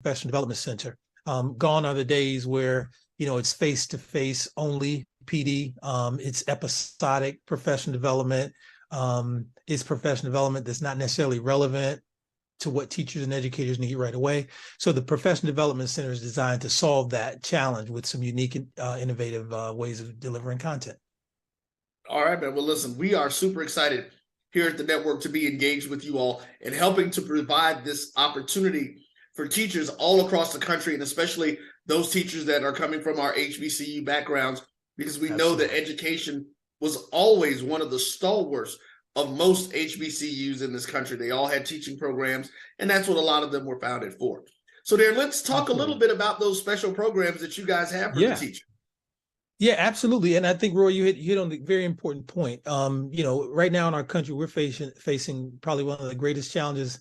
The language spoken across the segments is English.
professional development center. Gone are the days where, it's face-to-face only PD. It's episodic professional development. It's professional development that's not necessarily relevant to what teachers and educators need right away. So the Professional Development Center is designed to solve that challenge with some unique and innovative ways of delivering content. All right, man. Well, listen, we are super excited here at the network to be engaged with you all and helping to provide this opportunity for teachers all across the country, and especially those teachers that are coming from our HBCU backgrounds, because we know that education was always one of the stalwarts of most HBCUs in this country. They all had teaching programs, and that's what a lot of them were founded for. So there, let's talk a little bit about those special programs that you guys have for the teacher. Yeah, absolutely. And I think, Roy, you hit on the very important point. Right now in our country, we're facing probably one of the greatest challenges,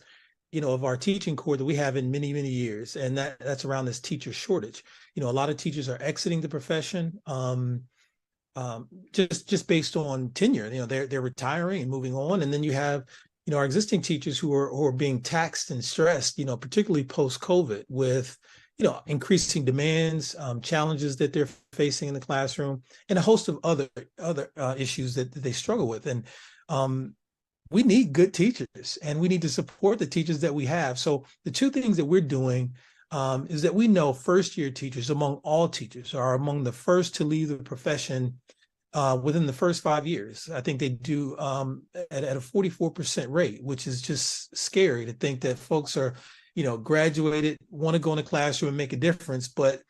of our teaching corps that we have in many, many years. And that's around this teacher shortage. A lot of teachers are exiting the profession just based on tenure. They're retiring and moving on. And then you have, our existing teachers who are being taxed and stressed, particularly post-COVID with increasing demands, challenges that they're facing in the classroom, and a host of other issues that they struggle with. And we need good teachers, and we need to support the teachers that we have. So the two things that we're doing is that we know first-year teachers, among all teachers, are among the first to leave the profession within the first 5 years. I think they do at a 44% rate, which is just scary to think that folks are graduated, want to go in the classroom and make a difference, but,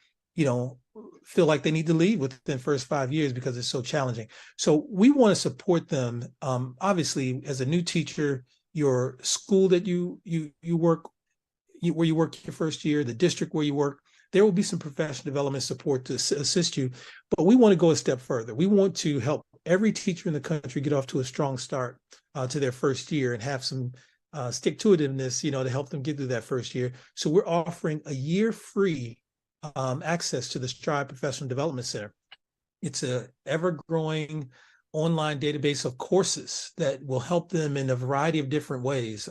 feel like they need to leave within the first 5 years because it's so challenging. So we want to support them. Obviously, as a new teacher, your school that you work, where you work your first year, the district where you work, there will be some professional development support to assist you. But we want to go a step further. We want to help every teacher in the country get off to a strong start to their first year and have some stick-to-itiveness, to help them get through that first year. So we're offering a year free access to the Stride Professional Development Center. It's a ever-growing online database of courses that will help them in a variety of different ways,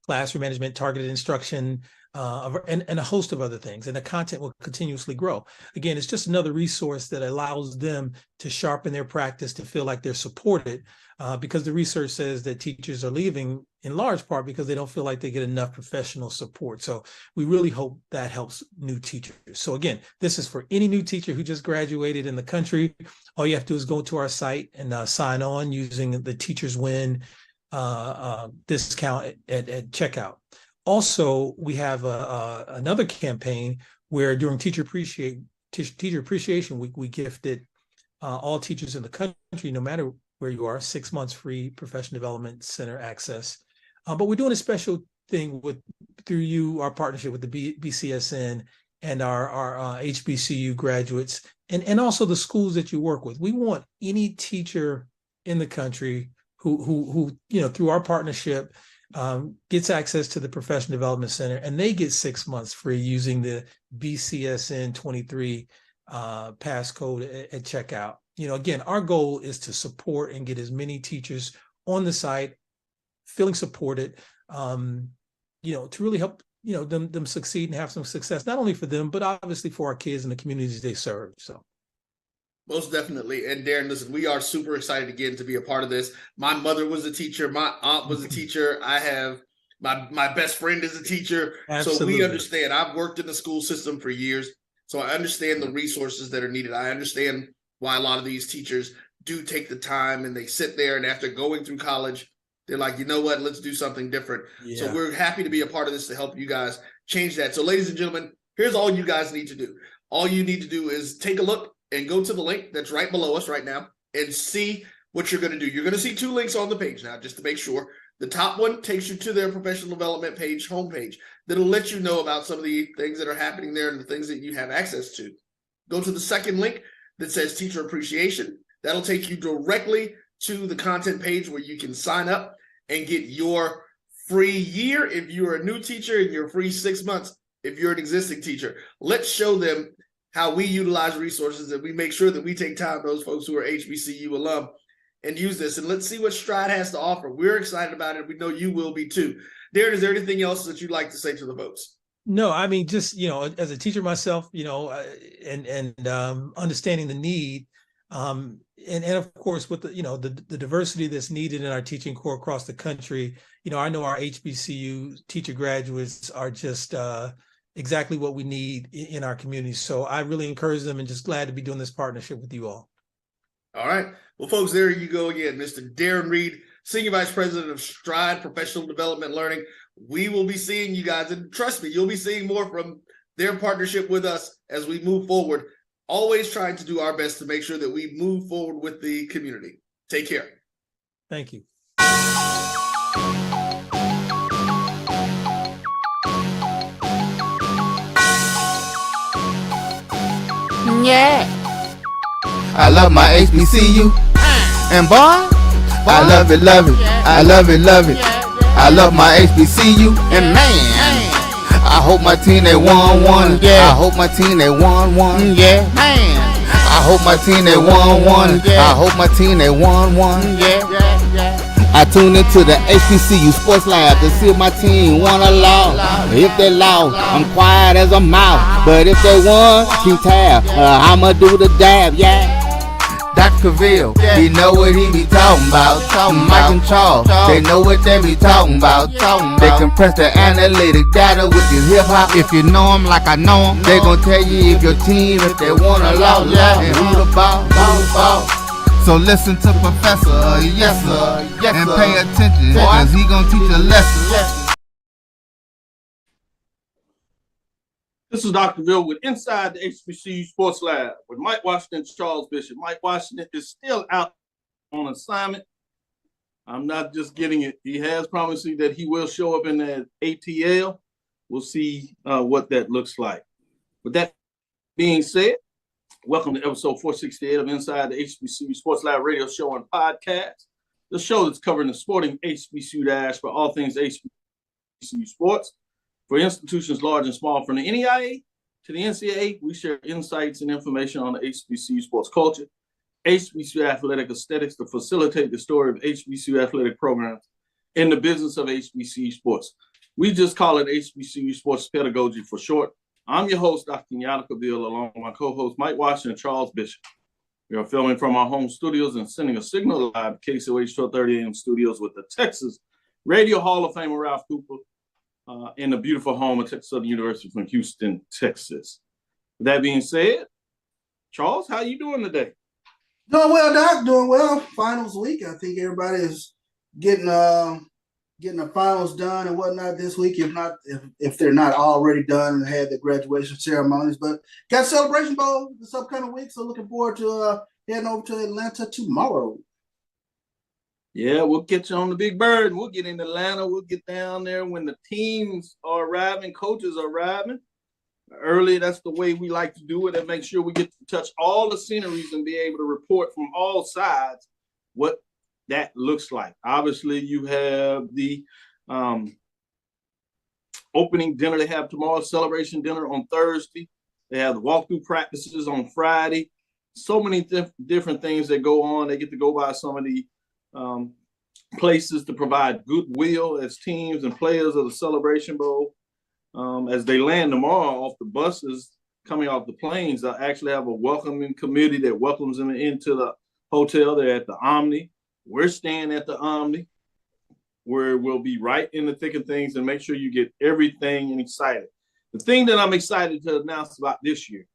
classroom management, targeted instruction, and a host of other things. And the content will continuously grow. Again, it's just another resource that allows them to sharpen their practice, to feel like they're supported, because the research says that teachers are leaving in large part because they don't feel like they get enough professional support. So we really hope that helps new teachers. So again, this is for any new teacher who just graduated in the country. All you have to do is go to our site and sign on using the Teachers Win discount at checkout. Also, we have another campaign where during Teacher Appreciation Week, we gifted all teachers in the country, no matter where you are, 6 months free Professional Development Center access. But we're doing a special thing through our partnership with the BCSN and our HBCU graduates, and also the schools that you work with. We want any teacher in the country who through our partnership gets access to the Professional Development Center, and they get 6 months free using the BCSN 23 passcode at checkout. Again, our goal is to support and get as many teachers on the site feeling supported, to really help, them succeed and have some success, not only for them, but obviously for our kids and the communities they serve. So. Most definitely. And Darren, listen, we are super excited again to be a part of this. My mother was a teacher. My aunt was a teacher. I have my best friend is a teacher. Absolutely. So we understand. I've worked in the school system for years. So I understand the resources that are needed. I understand why a lot of these teachers do take the time and they sit there, and after going through college, they're like, you know what, let's do something different. Yeah. So we're happy to be a part of this to help you guys change that. So ladies and gentlemen, here's all you guys need to do. All you need to do is take a look and go to the link that's right below us right now and see what you're going to do. You're going to see two links on the page now, just to make sure. The top one takes you to their professional development page, homepage, that'll let you know about some of the things that are happening there and the things that you have access to. Go to the second link that says Teacher Appreciation. That'll take you directly to the content page where you can sign up and get your free year if you're a new teacher, and your free 6 months if you're an existing teacher. Let's show them how we utilize resources, and we make sure that we take time, those folks who are HBCU alum, and use this. And let's see what Stride has to offer. We're excited about it. We know you will be too. Darren, is there anything else that you'd like to say to the folks? No, I mean, just, as a teacher myself, and understanding the need, and of course with the diversity that's needed in our teaching corps across the country. I know our HBCU teacher graduates are just exactly what we need in our community. So I really encourage them, and just glad to be doing this partnership with you all. All right. Well, folks, there you go again, Mr. Darren Reed, Senior Vice President of Stride Professional Development Learning. We will be seeing you guys, and trust me, you'll be seeing more from their partnership with us as we move forward, always trying to do our best to make sure that we move forward with the community. Take care. Thank you. Yeah. I love my HBCU. And boy, I love it, love it. I love it, love it. I love my HBCU. And man, I hope my team they won one. Yeah. I hope my team they won one. Yeah. Man, I hope my team they won one. I hope my team they won one. Yeah. I tune into the HBCU Sports Lab to see if my team won or lost. If they lost, I'm quiet as a mouse. But if they won, keep tab. I'ma do the dab, yeah. Dr. Cavil, he know what he be talking about. Mike and Charles, they know what they be talking about. They compress the analytic data with this hip hop. If you know them like I know them, they gon' tell you if your team, if they won or lost, and who the ball. So listen to Professor, yes sir, and pay attention, cause he gon' teach a lesson. This is Dr. Cavil with Inside the HBCU Sports Lab with Mike Washington and Charles Bishop. Mike Washington is still out on assignment. I'm not just getting it. He has promised me that he will show up in that ATL. We'll see what that looks like. With that being said, welcome to episode 468 of Inside the HBCU Sports Lab radio show and podcast. The show that's covering the sporting HBCU dash for all things HBCU sports. For institutions large and small, from the NEIA to the NCAA, we share insights and information on the HBCU sports culture, HBCU athletic aesthetics to facilitate the story of HBCU athletic programs in the business of HBCU sports. We just call it HBCU sports pedagogy for short. I'm your host, Dr. Kenyatta, along with my co-host, Mike Washington and Charles Bishop. We are filming from our home studios and sending a signal live to KCOH 1230 AM studios with the Texas Radio Hall of Famer Ralph Cooper in the beautiful home of Texas Southern University from Houston, Texas. With that being said, Charles, how you doing today? Doing well, Doc. Doing well. Finals week. I think everybody is getting the finals done and whatnot this week. If they're not already done and had the graduation ceremonies, but got Celebration Bowl this upcoming week. So looking forward to heading over to Atlanta tomorrow. Yeah, we'll get you on the big bird and we'll get in Atlanta. We'll get down there when the teams are arriving, coaches are arriving. Early, that's the way we like to do it, and make sure we get to touch all the sceneries and be able to report from all sides what that looks like. Obviously, you have the opening dinner they have tomorrow, celebration dinner on Thursday. They have the walkthrough practices on Friday. So many different things that go on. They get to go by some of the places to provide goodwill as teams and players of the Celebration Bowl. As they land tomorrow off the buses, coming off the planes, they'll actually have a welcoming committee that welcomes them into the hotel. They're at the Omni. We're staying at the Omni, where we'll be right in the thick of things and make sure you get everything and excited. The thing that I'm excited to announce about this year,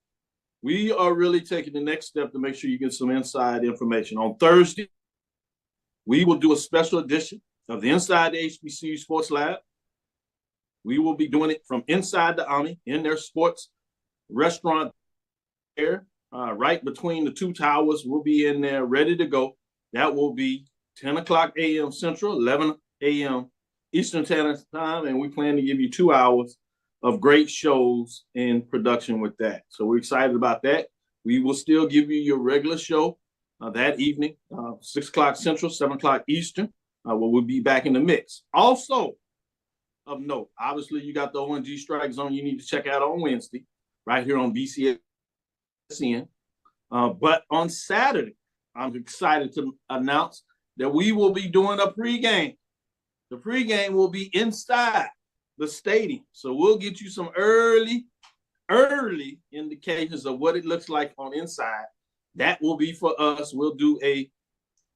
we are really taking the next step to make sure you get some inside information. On Thursday, we will do a special edition of the Inside the HBCU Sports Lab. We will be doing it from inside the Omni in their sports restaurant there, right between the two towers. We'll be in there ready to go. That will be 10 o'clock a.m. Central, 11 a.m. Eastern Standard Time, and we plan to give you 2 hours of great shows in production with that. So we're excited about that. We will still give you your regular show that evening, 6 o'clock Central, 7 o'clock Eastern, where we'll be back in the mix. Also, of note, obviously, you got the ONG Strike Zone you need to check out on Wednesday, right here on BCSN. But on Saturday, I'm excited to announce that we will be doing a pregame. The pregame will be inside the stadium. So we'll get you some early indications of what it looks like on inside. That will be for us. We'll do a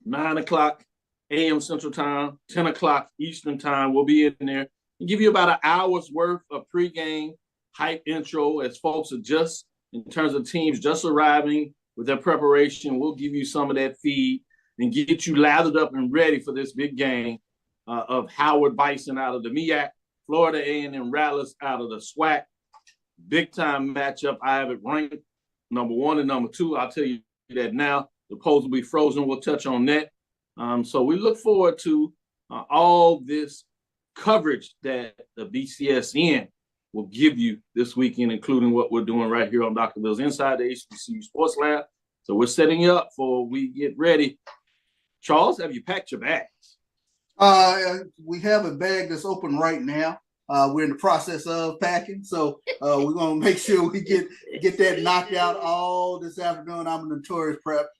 9 o'clock a.m. Central Time, 10 o'clock Eastern Time. We'll be in there and give you about an hour's worth of pregame hype intro as folks are just, in terms of teams just arriving with their preparation. We'll give you some of that feed and get you lathered up and ready for this big game of Howard Bison out of the MEAC, Florida A&M Rattlers out of the SWAC. Big time matchup. I have it ranked number 1 and number 2. I'll tell you that now. The polls will be frozen. We'll touch on that. So we look forward to all this coverage that the BCSN will give you this weekend, including what we're doing right here on Dr. Bill's Inside the HBCU Sports Lab. So we're setting you up for we get ready. Charles, have you packed your bags? We have a bag that's open right now. We're in the process of packing, so we're gonna make sure we get that knocked out all this afternoon. I'm a notorious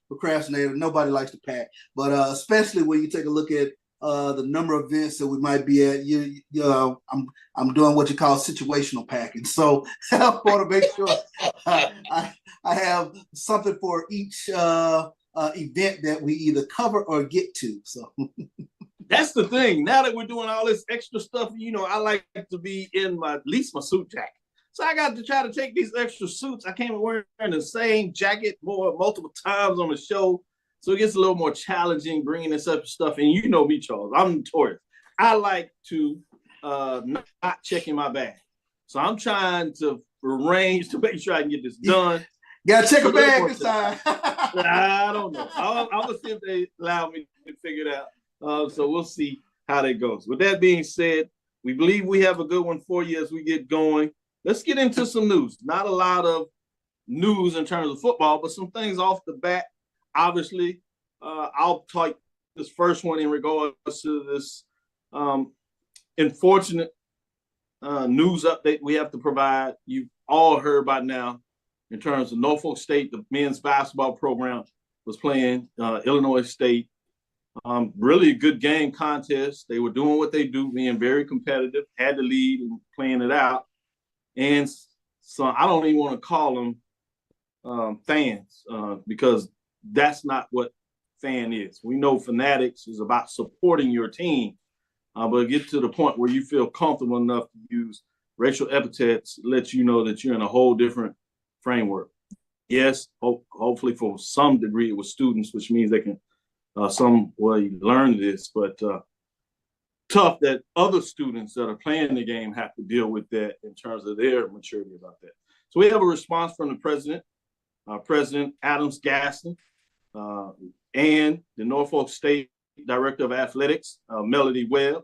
procrastinator. Nobody likes to pack, but especially when you take a look at the number of events that we might be at. I'm doing what you call situational packing, so I want to make sure I have something for each event that we either cover or get to. So. That's the thing. Now that we're doing all this extra stuff, I like to be in at least my suit jacket. So I got to try to take these extra suits. I can't be wearing the same jacket multiple times on the show. So it gets a little more challenging bringing this up stuff. And you know me, Charles, I'm notorious. I like to not checking my bag. So I'm trying to arrange to make sure I can get this done. Got to check a bag this time. I don't know. I'm going to see if they allow me to figure it out. So we'll see how that goes. With that being said, we believe we have a good one for you as we get going. Let's get into some news. Not a lot of news in terms of football, but some things off the bat. Obviously, I'll take this first one in regards to this unfortunate news update we have to provide. You've all heard by now in terms of Norfolk State, the men's basketball program was playing Illinois State. Really a good game contest. They were doing what they do, being very competitive, had the lead and playing it out. And so I don't even want to call them fans because that's not what fan is. We know fanatics is about supporting your team, but get to the point where you feel comfortable enough to use racial epithets, let you know that you're in a whole different framework. Yes, hopefully for some degree it was students, which means they can some way learn this, but tough that other students that are playing the game have to deal with that in terms of their maturity about that. So we have a response from the president, President Adams Gaston, and the Norfolk State Director of Athletics, Melody Webb,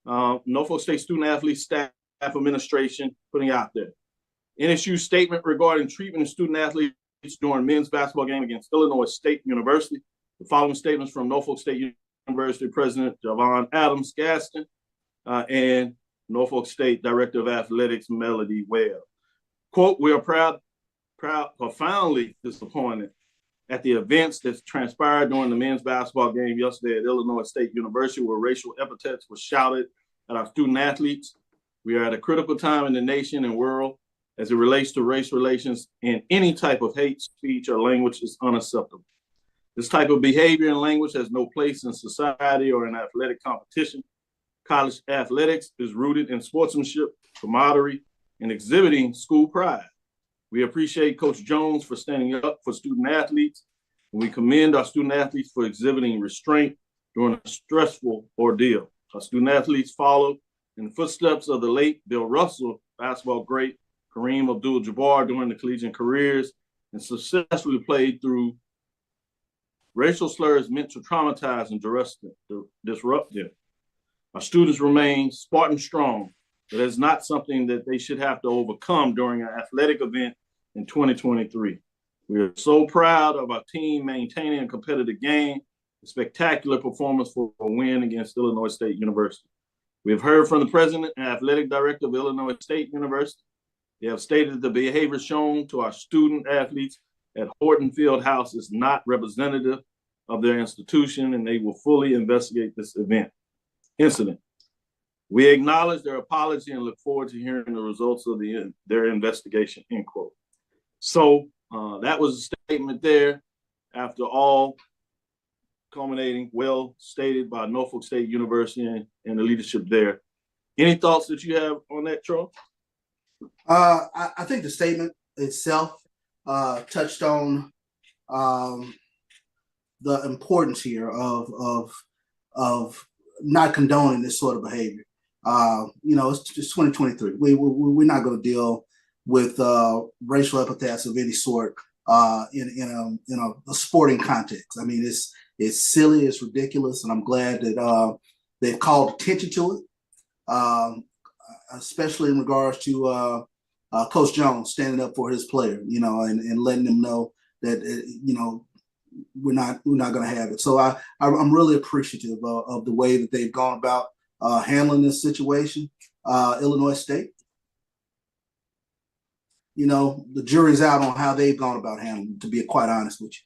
Norfolk State Student Athlete Staff Administration putting out there. NSU statement regarding treatment of student athletes during men's basketball game against Illinois State University. The following statements from Norfolk State University President Javon Adams Gaston and Norfolk State Director of Athletics Melody Webb. Quote, "We are profoundly disappointed at the events that transpired during the men's basketball game yesterday at Illinois State University, where racial epithets were shouted at our student athletes. We are at a critical time in the nation and world as it relates to race relations, and any type of hate speech or language is unacceptable. This type of behavior and language has no place in society or in athletic competition. College athletics is rooted in sportsmanship, camaraderie, and exhibiting school pride. We appreciate Coach Jones for standing up for student athletes, and we commend our student athletes for exhibiting restraint during a stressful ordeal. Our student athletes followed in the footsteps of the late Bill Russell, basketball great Kareem Abdul-Jabbar during the collegiate careers, and successfully played through racial slurs meant to traumatize and disrupt them. Our students remain Spartan strong, but it's not something that they should have to overcome during an athletic event in 2023. We are so proud of our team maintaining a competitive game, a spectacular performance for a win against Illinois State University. We have heard from the president and athletic director of Illinois State University. They have stated the behavior shown to our student athletes at Horton Fieldhouse is not representative of their institution, and they will fully investigate this incident. We acknowledge their apology and look forward to hearing the results of their investigation, end quote. So that was a statement there after all culminating, well stated by Norfolk State University and the leadership there. Any thoughts that you have on that, Troy? I think the statement itself touched on the importance here of not condoning this sort of behavior. It's 2023. We're not going to deal with racial epithets of any sort in a sporting context. I mean, it's silly, it's ridiculous, and I'm glad that they've called attention to it, especially in regards to Coach Jones standing up for his player, and letting them know that we're not going to have it. So I'm really appreciative of the way that they've gone about handling this situation. Illinois State, the jury's out on how they've gone about handling it, to be quite honest with you.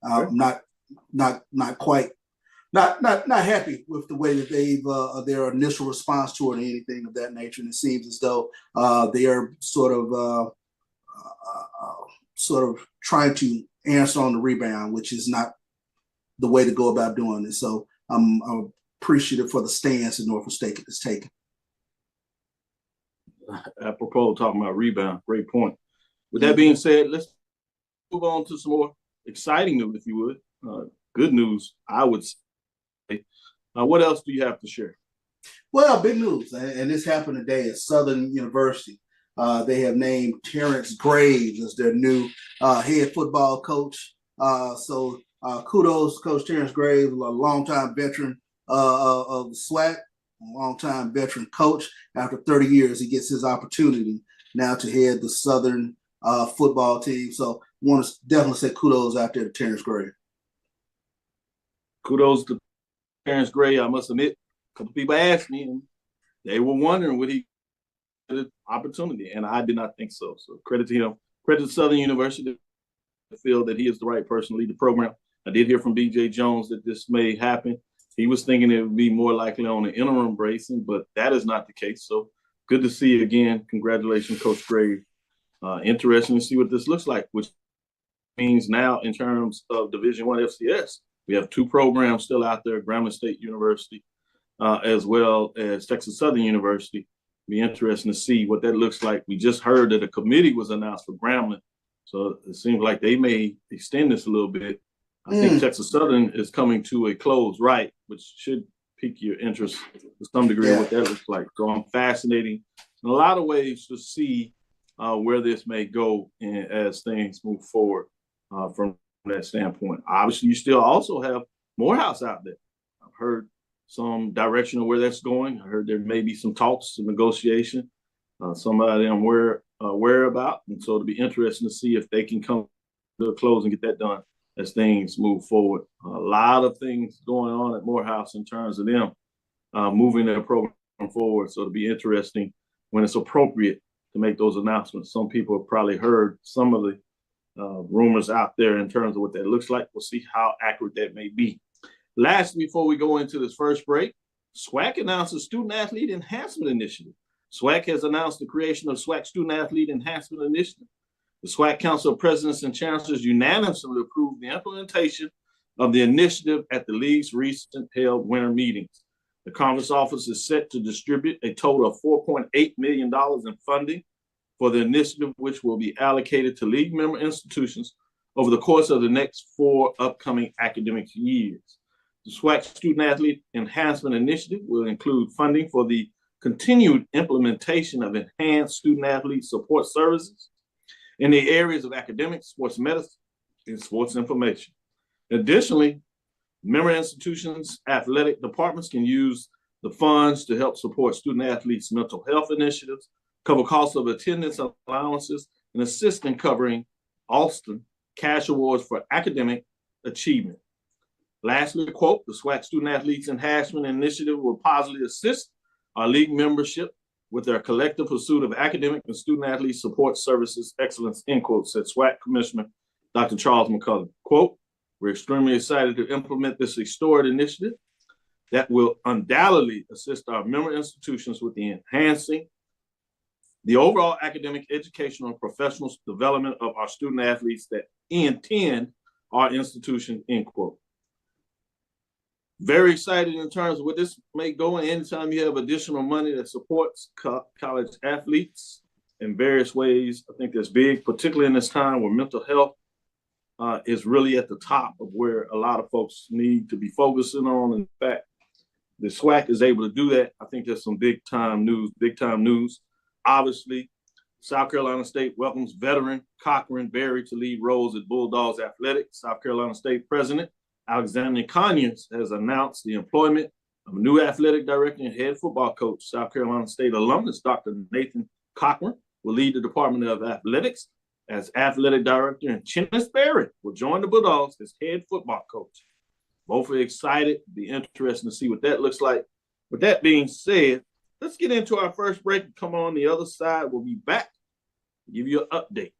I'm not happy with the way that they've their initial response to it or anything of that nature. And it seems as though they are sort of trying to answer on the rebound, which is not the way to go about doing this. So I'm appreciative for the stance that Norfolk State is taking. Apropos talking about rebound, great point. With that being said, let's move on to some more exciting news, if you would. Good news, I would say. What else do you have to share? Well, big news, and this happened today at Southern University. They have named Terrence Graves as their new head football coach. So kudos to Coach Terrence Graves, a longtime veteran of the SWAC, a longtime veteran coach. After 30 years, he gets his opportunity now to head the Southern football team. So want to definitely say kudos out there to Terrence Graves. Kudos to Terrence Graves. I must admit, a couple people asked me, and they were wondering would he get an opportunity, and I did not think so. So credit to him. Credit to Southern University. I feel that he is the right person to lead the program. I did hear from B.J. Jones that this may happen. He was thinking it would be more likely on an interim bracing, but that is not the case. So good to see you again. Congratulations, Coach Graves. Interesting to see what this looks like, which means now in terms of Division I FCS, we have two programs still out there, Grambling State University, as well as Texas Southern University. Be interesting to see what that looks like. We just heard that a committee was announced for Grambling, so it seems like they may extend this a little bit. I think Texas Southern is coming to a close, right, which should pique your interest to some degree of what that looks like. So I'm fascinating in a lot of ways to see where this may go as things move forward from that standpoint. Obviously, you still also have Morehouse out there. I've heard some direction of where that's going. I heard there may be some talks, some negotiation. Somebody I'm aware about. And so it'll be interesting to see if they can come to a close and get that done as things move forward. A lot of things going on at Morehouse in terms of them moving their program forward. So it'll be interesting when it's appropriate to make those announcements. Some people have probably heard some of the rumors out there in terms of what that looks like. We'll see how accurate that may be. Lastly, before we go into this first break, SWAC announced a Student Athlete Enhancement Initiative. SWAC has announced the creation of SWAC Student Athlete Enhancement Initiative. The SWAC Council of Presidents and Chancellors unanimously approved the implementation of the initiative at the league's recent held winter meetings. The Congress office is set to distribute a total of $4.8 million in funding for the initiative, which will be allocated to league member institutions over the course of the next 4 upcoming academic years. The SWAC Student Athlete Enhancement Initiative will include funding for the continued implementation of enhanced student athlete support services in the areas of academics, sports medicine, and sports information. Additionally, member institutions' athletic departments can use the funds to help support student athletes' mental health initiatives, cover costs of attendance allowances, and assist in covering Alston cash awards for academic achievement. Lastly, quote, the SWAC Student Athletes Enhancement Initiative will positively assist our league membership with their collective pursuit of academic and student athlete support services excellence, end quote, said SWAC Commissioner Dr. Charles McCullum. Quote, we're extremely excited to implement this historic initiative that will undoubtedly assist our member institutions with the enhancing the overall academic, educational, and professional development of our student athletes that attend our institution, end quote. Very excited in terms of where this may go, and anytime you have additional money that supports college athletes in various ways, I think that's big, particularly in this time where mental health is really at the top of where a lot of folks need to be focusing on. In fact, the SWAC is able to do that. I think there's some big time news. Obviously, South Carolina State welcomes veteran Cochran Berry to lead roles at Bulldogs Athletics. South Carolina State President Alexander Conyers has announced the employment of a new athletic director and head football coach. South Carolina State alumnus Dr. Nathan Cochran will lead the Department of Athletics as athletic director, and Chennis Berry will join the Bulldogs as head football coach. Both are excited. It'll be interesting to see what that looks like. With that being said, let's get into our first break and come on the other side. We'll be back to give you an update.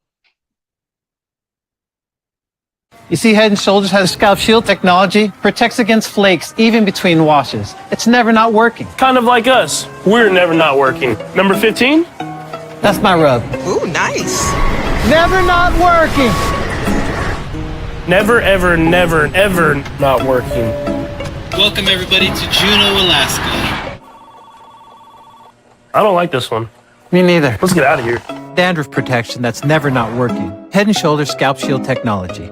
You see, Head & Shoulders has scalp shield technology, protects against flakes even between washes. It's never not working. Kind of like us. We're never not working. Number 15? That's my rub. Ooh, nice. Never not working. Never, ever, never, ever not working. Welcome everybody to Juneau, Alaska. I don't like this one. Me neither. Let's get out of here. Dandruff protection that's never not working. Head & Shoulders scalp shield technology.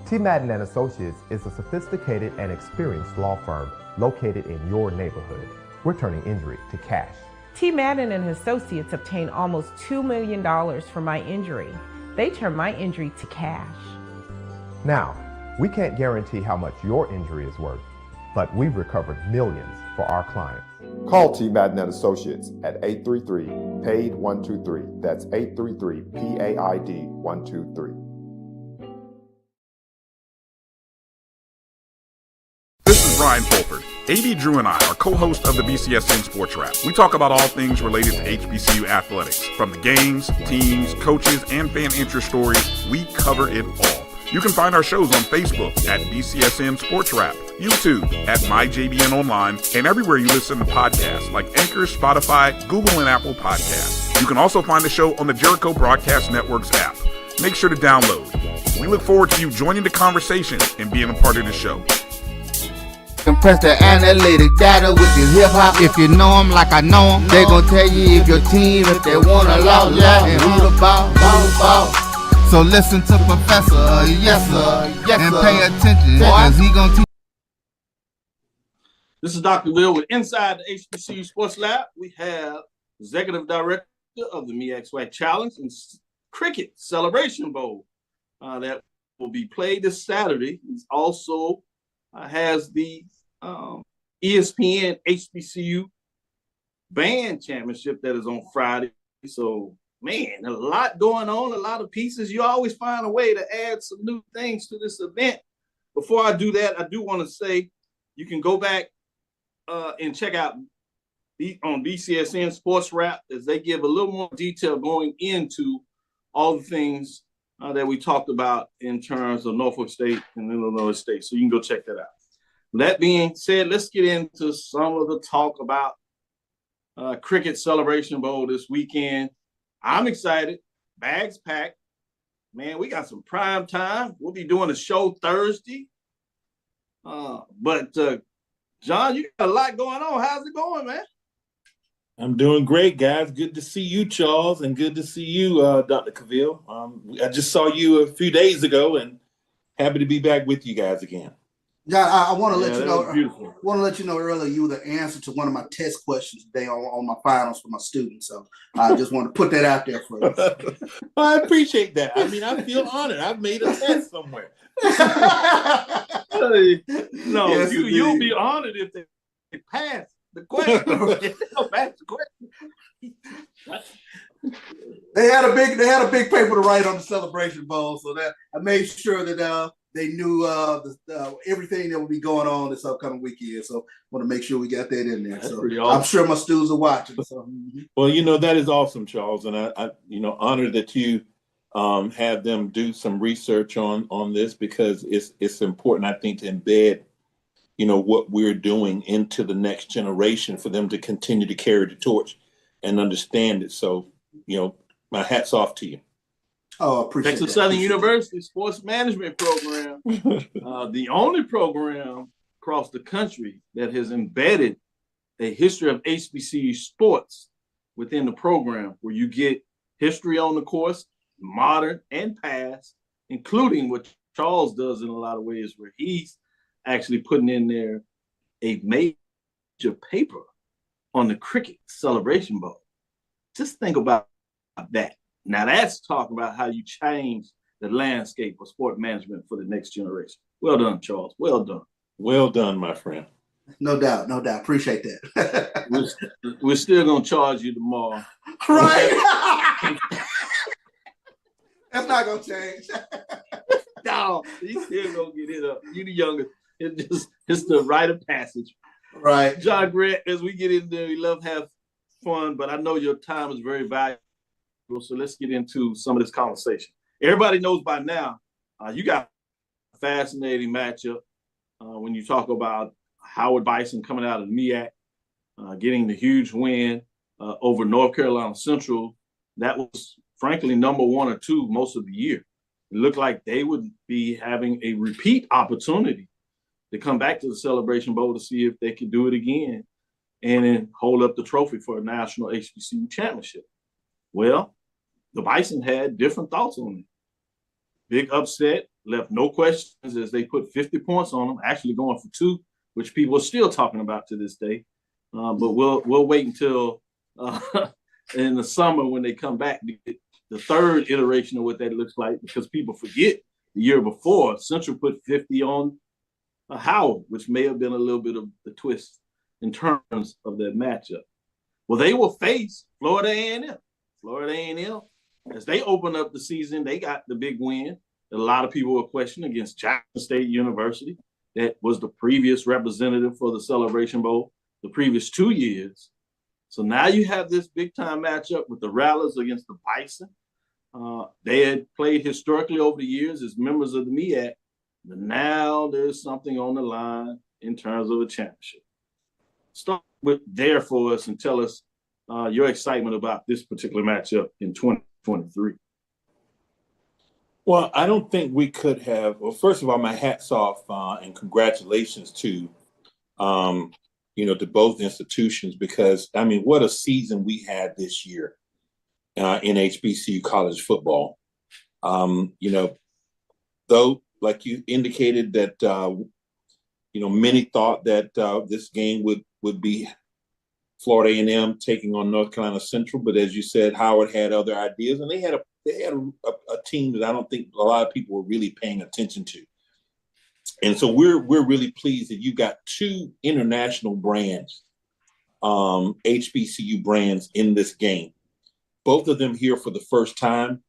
T. Madden and Associates is a sophisticated and experienced law firm located in your neighborhood. We're turning injury to cash. T. Madden and Associates obtained almost $2 million for my injury. They turned my injury to cash. Now, we can't guarantee how much your injury is worth, but we've recovered millions for our clients. Call T. Madden and Associates at 833-PAID-123. That's 833-PAID-123. This is Brian Fulford. A.B. Drew and I are co-hosts of the BCSN Sports Wrap. We talk about all things related to HBCU athletics. From the games, teams, coaches, and fan interest stories, we cover it all. You can find our shows on Facebook at BCSN Sports Wrap, YouTube at MyJBN Online, and everywhere you listen to podcasts like Anchor, Spotify, Google, and Apple Podcasts. You can also find the show on the Jericho Broadcast Network's app. Make sure to download. We look forward to you joining the conversation and being a part of the show. Compress the analytic data with your hip hop. If you know them like I know them, they gon' tell you if your team, if they want a law, and who the ball. So listen to Professor, yes sir, and pay attention, cause he gon' teach. This is Dr. Will with Inside the HBCU Sports Lab. We have Executive Director of the MEAC Challenge and Cricket Celebration Bowl that will be played this Saturday. He also has the ESPN HBCU Band Championship that is on Friday. So, man, a lot going on, a lot of pieces. You always find a way to add some new things to this event. Before I do that, I do want to say you can go back and check out on BCSN Sports Wrap as they give a little more detail going into all the things that we talked about in terms of Norfolk State and Illinois State. So you can go check that out. That being said, let's get into some of the talk about Cricket Celebration Bowl this weekend. I'm excited. Bags packed. Man, we got some prime time. We'll be doing a show Thursday. But John, you got a lot going on. How's it going, man? I'm doing great, guys. Good to see you, Charles, and good to see you, Dr. Cavil. I just saw you a few days ago, and happy to be back with you guys again. Yeah, I want to let you know. Want to let you know earlier you were the answer to one of my test questions today on my finals for my students. So I just want to put that out there for you. Well, I appreciate that. I mean, I feel honored. I've made a test somewhere. No, yes, you'll be honored if they pass the question. Pass the question. They had a big paper to write on the Celebration Bowl, so that I made sure that they knew everything that will be going on this upcoming weekend. So I want to make sure we got that in there. That's so awesome. I'm sure my students are watching. So. Well, that is awesome, Charles, and I honored that you have them do some research on this because it's important, I think, to embed what we're doing into the next generation for them to continue to carry the torch and understand it. So, my hat's off to you. Oh, appreciate Texas that. Southern University Sports Management Program, the only program across the country that has embedded a history of HBCU sports within the program, where you get history on the course, modern and past, including what Charles does in a lot of ways, where he's actually putting in there a major paper on the cricket celebration bowl. Just think about that. Now that's talking about how you change the landscape of sport management for the next generation. Well done, Charles. Well done. Well done, my friend. No doubt. Appreciate that. We're still gonna charge you tomorrow. Right. That's not gonna change. No, he's still gonna get it up. You the younger. It's the rite of passage. Right. John Grant, as we get in there, we love to have fun, but I know your time is very valuable. So let's get into some of this conversation. Everybody knows by now, you got a fascinating matchup when you talk about Howard Bison coming out of MEAC, getting the huge win over North Carolina Central. That was, frankly, number 1 or 2 most of the year. It looked like they would be having a repeat opportunity to come back to the Celebration Bowl to see if they could do it again and then hold up the trophy for a national HBCU championship. Well, the Bison had different thoughts on it. Big upset, left no questions as they put 50 points on them, actually going for 2, which people are still talking about to this day. But we'll wait until in the summer when they come back to get the third iteration of what that looks like, because people forget the year before, Central put 50 on Howard, which may have been a little bit of the twist in terms of that matchup. Well, they will face Florida A&M. Florida A&M, as they open up the season, they got the big win that a lot of people were questioning against Jackson State University. That was the previous representative for the Celebration Bowl the previous 2 years. So now you have this big-time matchup with the Rattlers against the Bison. They had played historically over the years as members of the MEAC, but now there's something on the line in terms of a championship. Start with there for us and tell us your excitement about this particular matchup in 2023. Well, I don't think we could have. Well, first of all, my hat's off and congratulations to, to both institutions, because what a season we had this year in HBCU college football. Though, like you indicated, that many thought that this game would be Florida A&M taking on North Carolina Central, but as you said, Howard had other ideas, and they had a team that I don't think a lot of people were really paying attention to. And so we're really pleased that you got 2 international brands, HBCU brands in this game. Both of them here for the first time,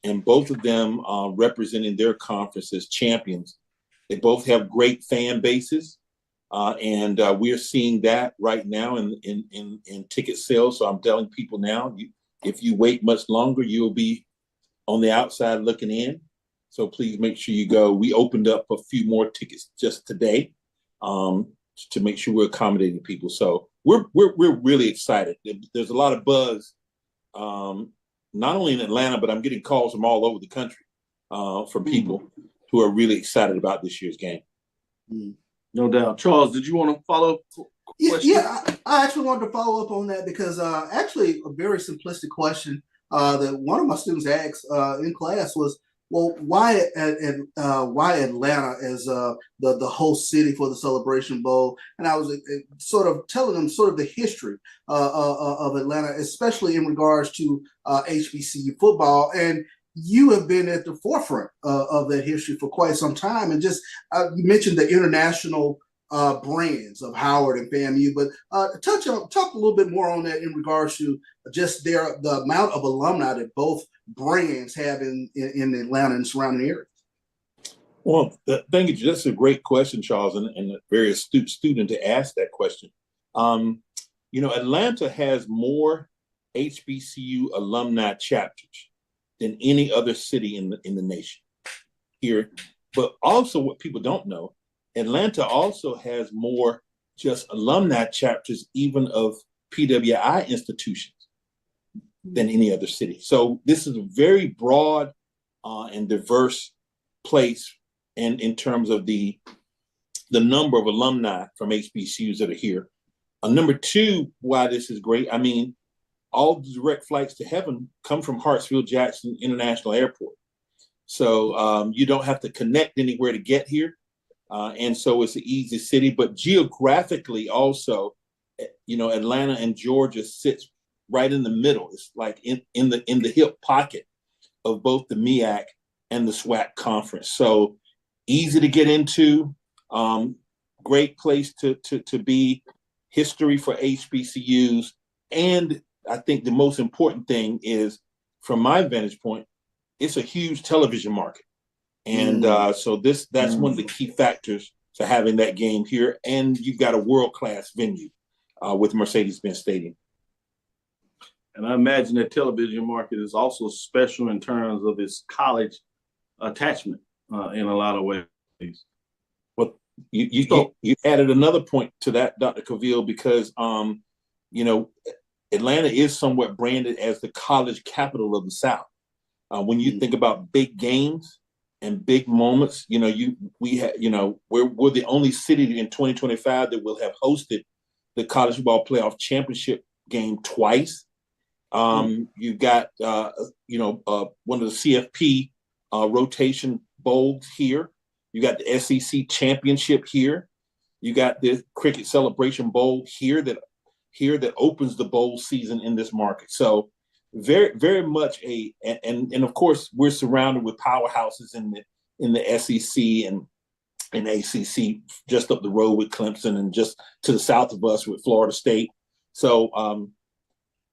and both of them representing their conference as champions. They both have great fan bases. And we're seeing that right now in ticket sales. So I'm telling people now, if you wait much longer, you'll be on the outside looking in. So please make sure you go. We opened up a few more tickets just today to make sure we're accommodating people. So we're really excited. There's a lot of buzz, not only in Atlanta, but I'm getting calls from all over the country from people who are really excited about this year's game. No doubt. Charles, did you want to follow? Yeah, I actually wanted to follow up on that because actually a very simplistic question that one of my students asked in class was, well, why Atlanta as the host city for the Celebration Bowl? And I was sort of telling them sort of the history of Atlanta, especially in regards to HBCU football. And you have been at the forefront of that history for quite some time. And just you mentioned the international brands of Howard and FAMU, but talk a little bit more on that in regards to just the amount of alumni that both brands have in Atlanta and surrounding areas. Well, thank you. That's a great question, Charles, and a very astute student to ask that question. Atlanta has more HBCU alumni chapters than any other city in the nation here. But also what people don't know, Atlanta also has more just alumni chapters, even of PWI institutions, than any other city. So this is a very broad and diverse place in terms of the number of alumni from HBCUs that are here. Number two, why this is great, I mean, all the direct flights to heaven come from Hartsfield-Jackson International Airport. So you don't have to connect anywhere to get here. And so it's an easy city, but geographically also, you know, Atlanta and Georgia sits right in the middle. It's like in the hip pocket of both the MEAC and the SWAC conference. So easy to get into, great place to be, history for HBCUs. And I think the most important thing is, from my vantage point, it's a huge television market. And so that's one of the key factors to having that game here. And you've got a world-class venue with Mercedes-Benz Stadium. And I imagine that television market is also special in terms of its college attachment in a lot of ways. Well, you added another point to that, Dr. Cavil, because you know, Atlanta is somewhat branded as the college capital of the South. When you think about big games and big moments, you know, we're the only city in 2025 that will have hosted the college football playoff championship game twice. You've got one of the CFP rotation bowls here. You got the SEC championship here. You got the Cricket Celebration Bowl here that opens the bowl season in this market. So very, very much and of course we're surrounded with powerhouses in the SEC and ACC, just up the road with Clemson, and just to the south of us with Florida State. So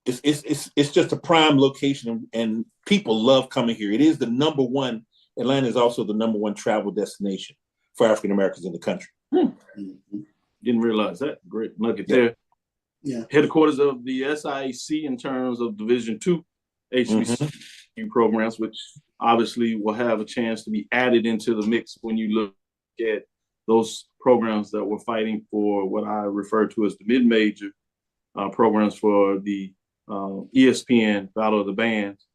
it's just a prime location, and people love coming here. It is the number one. Atlanta is also the number one travel destination for African Americans in the country. Didn't realize that. Great nugget there. Yeah. Headquarters of the SIAC in terms of Division II HBCU programs, which obviously will have a chance to be added into the mix when you look at those programs that were fighting for what I refer to as the mid-major programs for the ESPN Battle of the Bands.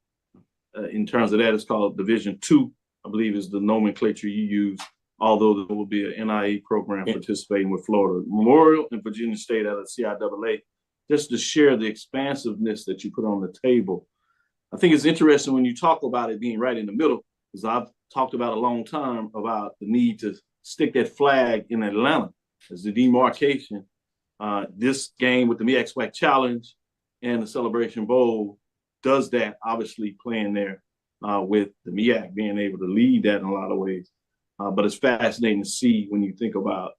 In terms of that, it's called Division II, I believe is the nomenclature you use, although there will be an NIE program participating with Florida Memorial and Virginia State out of CIAA, just to share the expansiveness that you put on the table. I think it's interesting when you talk about it being right in the middle, because I've talked about a long time about the need to stick that flag in Atlanta as the demarcation. This game with the MEAC SWAC Challenge and the Celebration Bowl does that, obviously playing there with the MEAC being able to lead that in a lot of ways. But it's fascinating to see when you think about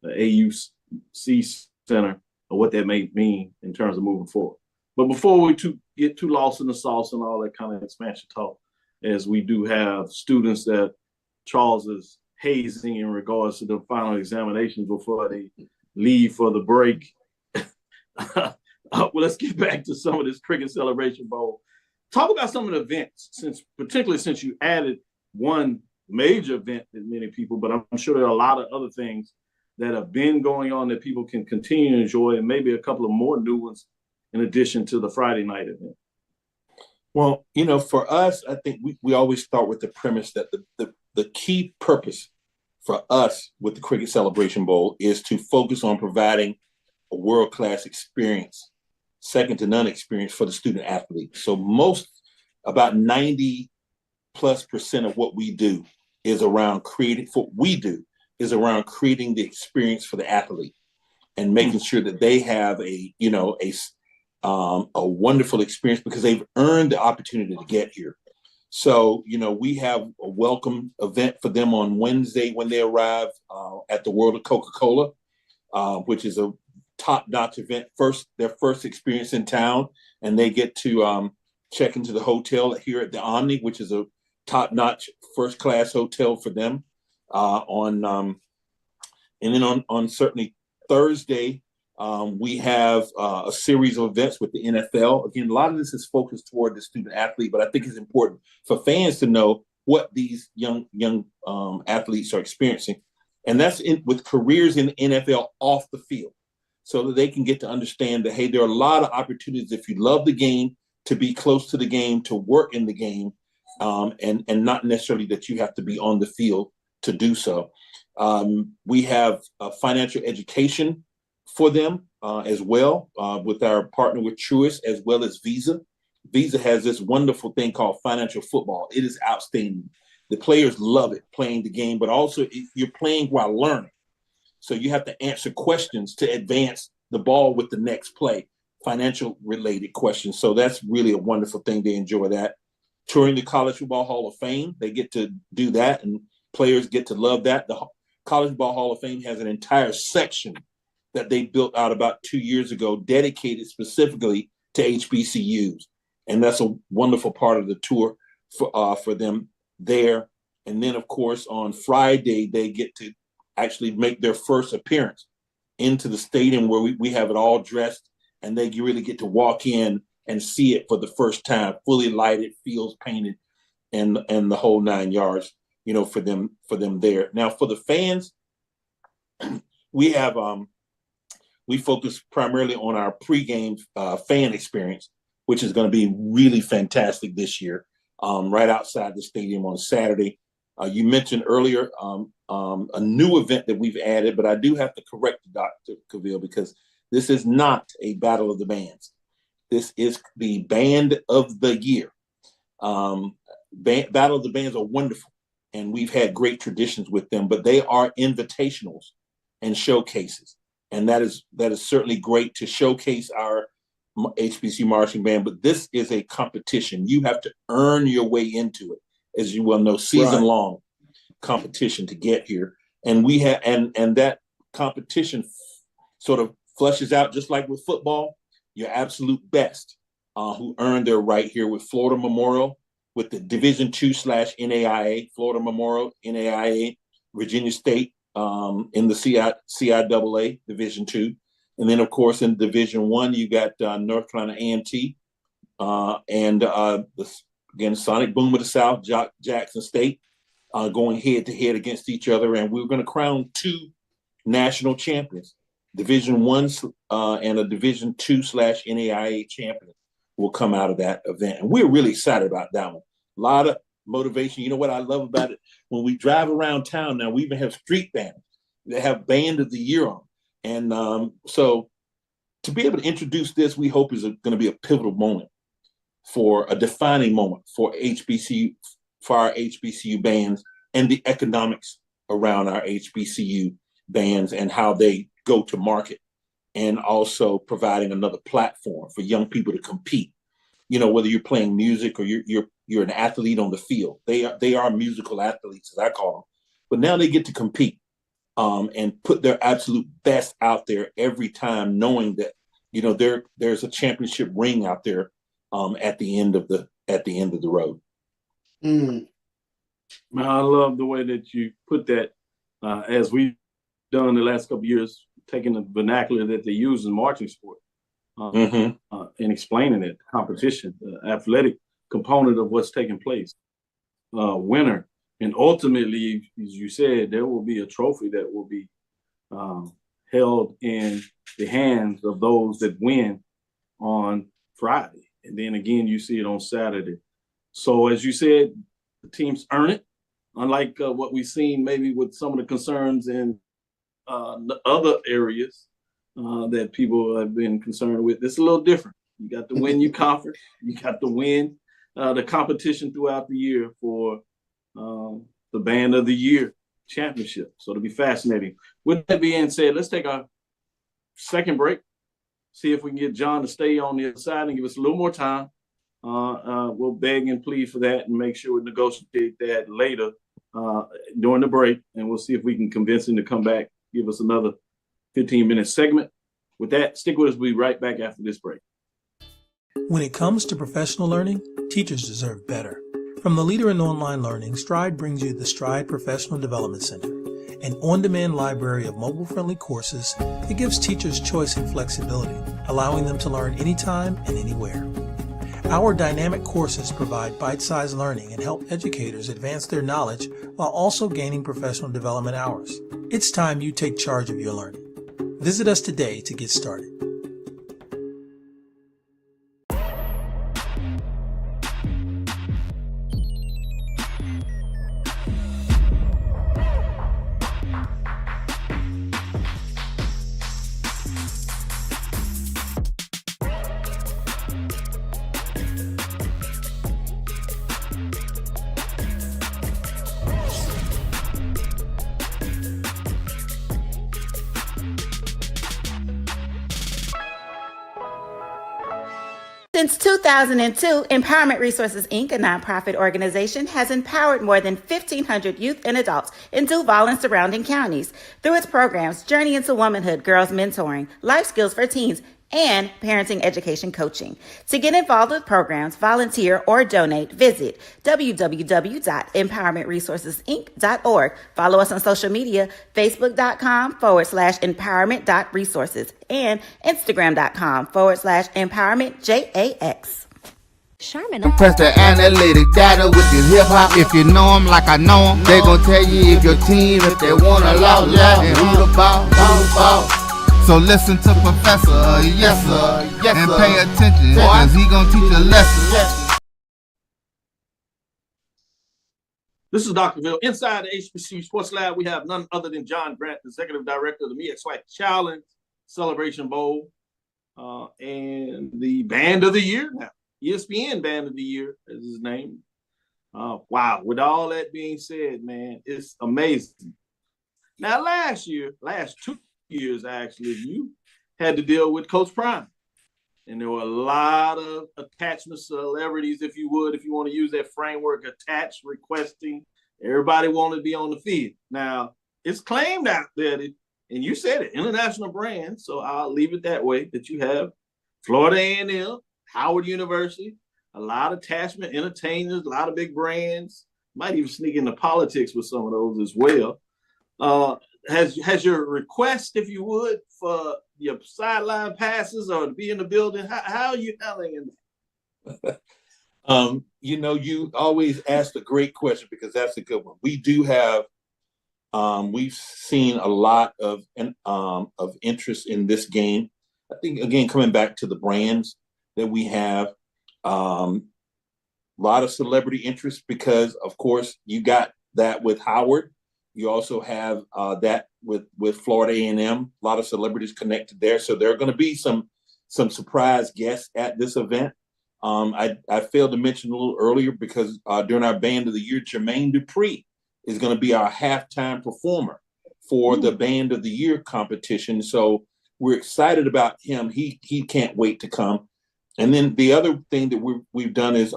the AUC Center or what that may mean in terms of moving forward. But before we get too lost in the sauce and all that kind of expansion talk, as we do have students that Charles is hazing in regards to the final examinations before they leave for the break. Well, let's get back to some of this Cricket Celebration Bowl. Talk about some of the events, particularly since you added one major event that many people, but I'm sure there are a lot of other things that have been going on that people can continue to enjoy, and maybe a couple of more new ones in addition to the Friday night event. Well, you know, for us, I think we always start with the premise that the key purpose for us with the Cricket Celebration Bowl is to focus on providing a world-class experience, second to none experience for the student athlete. So about 90+% of what we do is around creating the experience for the athlete and making sure that they have a wonderful experience because they've earned the opportunity to get here. So, you know, we have a welcome event for them on Wednesday when they arrive at the World of Coca-Cola, which is a top-notch event, their first experience in town, and they get to check into the hotel here at the Omni, which is a top-notch first-class hotel for them. And then on certainly Thursday, we have a series of events with the NFL. Again, a lot of this is focused toward the student athlete, but I think it's important for fans to know what these young athletes are experiencing. And that's with careers in the NFL off the field, so that they can get to understand that, hey, there are a lot of opportunities if you love the game to be close to the game, to work in the game, and not necessarily that you have to be on the field to do so. We have financial education for them as well, with our partner with Truist as well as Visa. Visa has this wonderful thing called financial football. It is outstanding. The players love it, playing the game, but also you're playing while learning. So you have to answer questions to advance the ball with the next play, financial related questions. So that's really a wonderful thing. They enjoy that. Touring the College Football Hall of Fame, they get to do that, and players get to love that. The College Football Hall of Fame has an entire section that they built out about 2 years ago, dedicated specifically to HBCUs. And that's a wonderful part of the tour for them there. And then, of course, on Friday, they get to actually make their first appearance into the stadium where we have it all dressed, and they really get to walk in and see it for the first time, fully lighted, fields painted, and the whole 9 yards, for them there. Now, for the fans, we have we focus primarily on our pregame fan experience, which is going to be really fantastic this year, right outside the stadium on Saturday. You mentioned earlier a new event that we've added, but I do have to correct Dr. Cavil, because this is not a Battle of the Bands. This is the Band of the Year. Battle of the Bands are wonderful, and we've had great traditions with them, but they are invitationals and showcases. And that is certainly great to showcase our HBCU marching band, but this is a competition. You have to earn your way into it, as you well know, season-long competition to get here. And we have, and that competition sort of flushes out, just like with football, your absolute best who earned their right here with Florida Memorial, with the Division II / NAIA, Florida Memorial, NAIA, Virginia State in the CIAA Division II. And then, of course, in Division I, you got North Carolina A&T and again, Sonic Boom of the South, Jackson State, going head-to-head against each other. And we're going to crown 2 national champions. Division I and a Division II / NAIA champion will come out of that event. And we're really excited about that one. A lot of motivation. You know what I love about it? When we drive around town now, we even have street bands that have Band of the Year on. And so to be able to introduce this, we hope is going to be a pivotal moment, for a defining moment for HBCU, for our HBCU bands, and the economics around our HBCU bands and how they go to market, and also providing another platform for young people to compete. Whether you're playing music or you're an athlete on the field, they are musical athletes, as I call them. But now they get to compete and put their absolute best out there every time, knowing that there's a championship ring out there at the end of the road. I love the way that you put that, as we've done the last couple of years, taking the vernacular that they use in marching sport and explaining it, competition, the athletic component of what's taking place, winner. And ultimately, as you said, there will be a trophy that will be held in the hands of those that win on Friday. And then again, you see it on Saturday. So as you said, the teams earn it, unlike what we've seen maybe with some of the concerns in the other areas that people have been concerned with. It's a little different. You got to win your conference. You got to win the competition throughout the year for the Band of the Year championship. So it'll be fascinating. With that being said, let's take our second break. See if we can get John to stay on the other side and give us a little more time. We'll beg and plead for that and make sure we negotiate that later during the break. And we'll see if we can convince him to come back, give us another 15-minute segment. With that, stick with us. We'll be right back after this break. When it comes to professional learning, teachers deserve better. From the leader in online learning, Stride brings you the Stride Professional Development Center, an on-demand library of mobile-friendly courses that gives teachers choice and flexibility, allowing them to learn anytime and anywhere. Our dynamic courses provide bite-sized learning and help educators advance their knowledge while also gaining professional development hours. It's time you take charge of your learning. Visit us today to get started. Since 2002, Empowerment Resources, Inc., a nonprofit organization, has empowered more than 1,500 youth and adults in Duval and surrounding counties through its programs Journey into Womanhood, Girls Mentoring, Life Skills for Teens, and Parenting Education Coaching. To get involved with programs, volunteer, or donate, visit www.empowermentresourcesinc.org. Follow us on social media, facebook.com/empowerment.resources and instagram.com/empowermentjax. Press the analytic data with your hip hop. If you know them like I know them, they gon' tell you if your team, if they wanna lose, and who the ball. So listen to Professor, yes sir, and pay attention, cause he gonna teach a lesson. This is Dr. Cavil. Inside the HBCU Sports Lab, we have none other than John Grant, Executive Director of the Me XY Challenge Celebration Bowl, and the Band of the Year now. ESPN Band of the Year is his name. Wow, with all that being said, man, it's amazing. Now, last 2 years, actually, you had to deal with Coach Prime. And there were a lot of attachment celebrities, if you want to use that framework, attached, requesting. Everybody wanted to be on the field. Now, it's claimed out there, and you said it, international brand, so I'll leave it that way, that you have Florida A&M, Howard University, a lot of attachment, entertainers, a lot of big brands, might even sneak into politics with some of those as well. Has your request, if you would, for your sideline passes or to be in the building, how are you handling it? You always ask a great question because that's a good one. We do have, we've seen a lot of interest in this game. I think, again, coming back to the brands that we have, a lot of celebrity interest because, of course, you got that with Howard. You also have that with Florida A&M, a lot of celebrities connected there. So there are going to be some surprise guests at this event. I failed to mention a little earlier because during our Band of the Year, Jermaine Dupri is going to be our halftime performer for the Band of the Year competition. So we're excited about him. He can't wait to come. And then the other thing that we've done is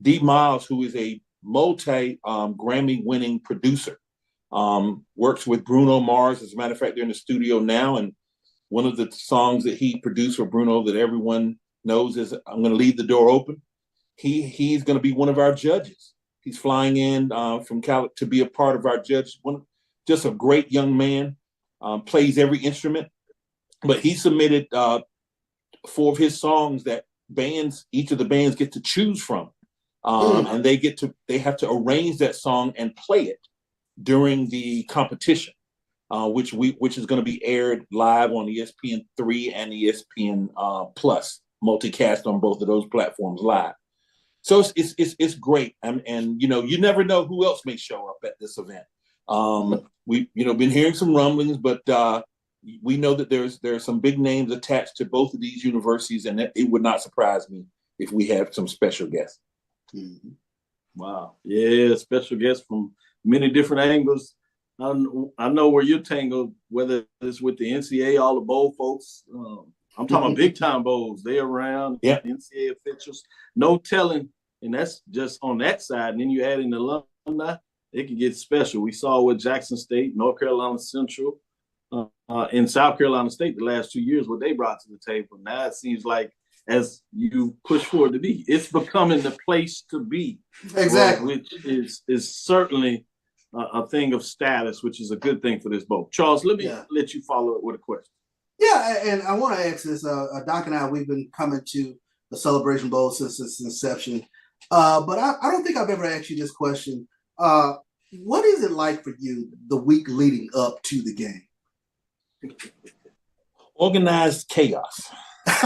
D. Miles, who is a multi-Grammy-winning producer. Works with Bruno Mars. As a matter of fact, they're in the studio now. And one of the songs that he produced for Bruno that everyone knows is I'm going to leave the door open. He's going to be one of our judges. He's flying in from Cali to be a part of our judge. Just a great young man, plays every instrument. But he submitted 4 of his songs that each of the bands get to choose from. And they have to arrange that song and play it during the competition, which is going to be aired live on ESPN3 and ESPN Plus, multicast on both of those platforms live. So it's great, and you never know who else may show up at this event. We've been hearing some rumblings, but we know that there's some big names attached to both of these universities, and it would not surprise me if we have some special guests. Mm-hmm. Wow, yeah, special guests from many different angles. I know where you're tangled, whether it's with the NCAA, all the bowl folks. I'm talking about big time bowls. They're around, NCAA officials. No telling, and that's just on that side. And then you add in the alumni, it can get special. We saw with Jackson State, North Carolina Central, and South Carolina State the last 2 years, what they brought to the table. Now it seems like as you push forward to be, it's becoming the place to be. Exactly. Which is certainly a thing of status, which is a good thing for this bowl. Charles, let me let you follow it with a question. Yeah, and I want to ask this. Doc and I, we've been coming to the Celebration Bowl since its inception. But I don't think I've ever asked you this question. What is it like for you the week leading up to the game? Organized chaos. You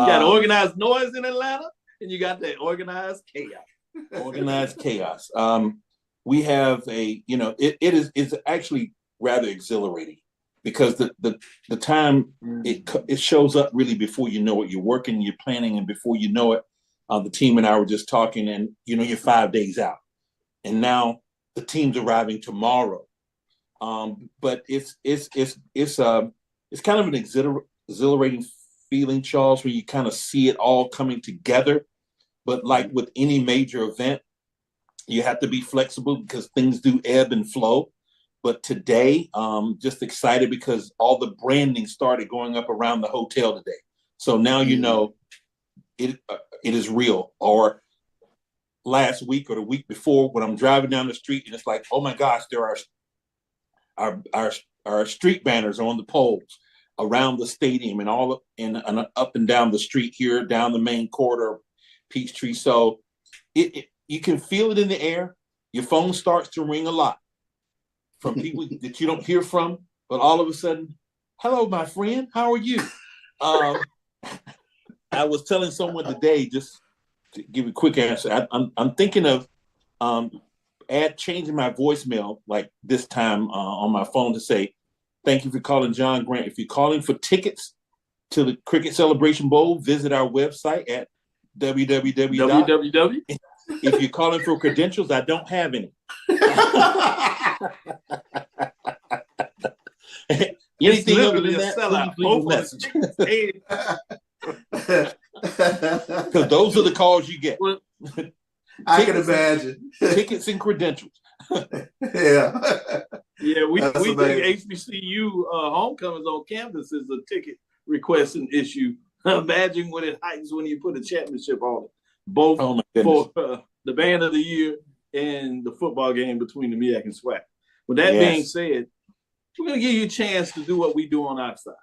got organized noise in Atlanta, and you got that organized chaos. Organized chaos. We have it's actually rather exhilarating because the time it shows up really before you know it. You're working, you're planning, and before you know it, the team and I were just talking, and you're 5 days out, and now the team's arriving tomorrow. But it's kind of an exhilarating feeling, Charles, when you kind of see it all coming together. But like with any major event, you have to be flexible because things do ebb and flow. But today, just excited because all the branding started going up around the hotel today. So now it is real. Or last week or the week before, when I'm driving down the street and it's like, oh my gosh, there are our street banners on the poles around the stadium and all up and down the street here, down the main corridor, Peachtree. So you can feel it in the air. Your phone starts to ring a lot from people that you don't hear from, but all of a sudden, hello, my friend, how are you? I was telling someone today, just to give a quick answer, I'm thinking of changing my voicemail like this time on my phone to say, thank you for calling John Grant. If you're calling for tickets to the Cricket Celebration Bowl, visit our website at www. If you're calling for credentials, I don't have any. Anything other than that, please leave a message. Because those are the calls you get. I can imagine. Tickets and credentials. Yeah. Yeah, we think HBCU homecomings on campus is a ticket requesting issue. Imagine what it heightens when you put a championship on it. Both for the band of the year and the football game between the MEAC and SWAC. With that being said, we're going to give you a chance to do what we do on our side.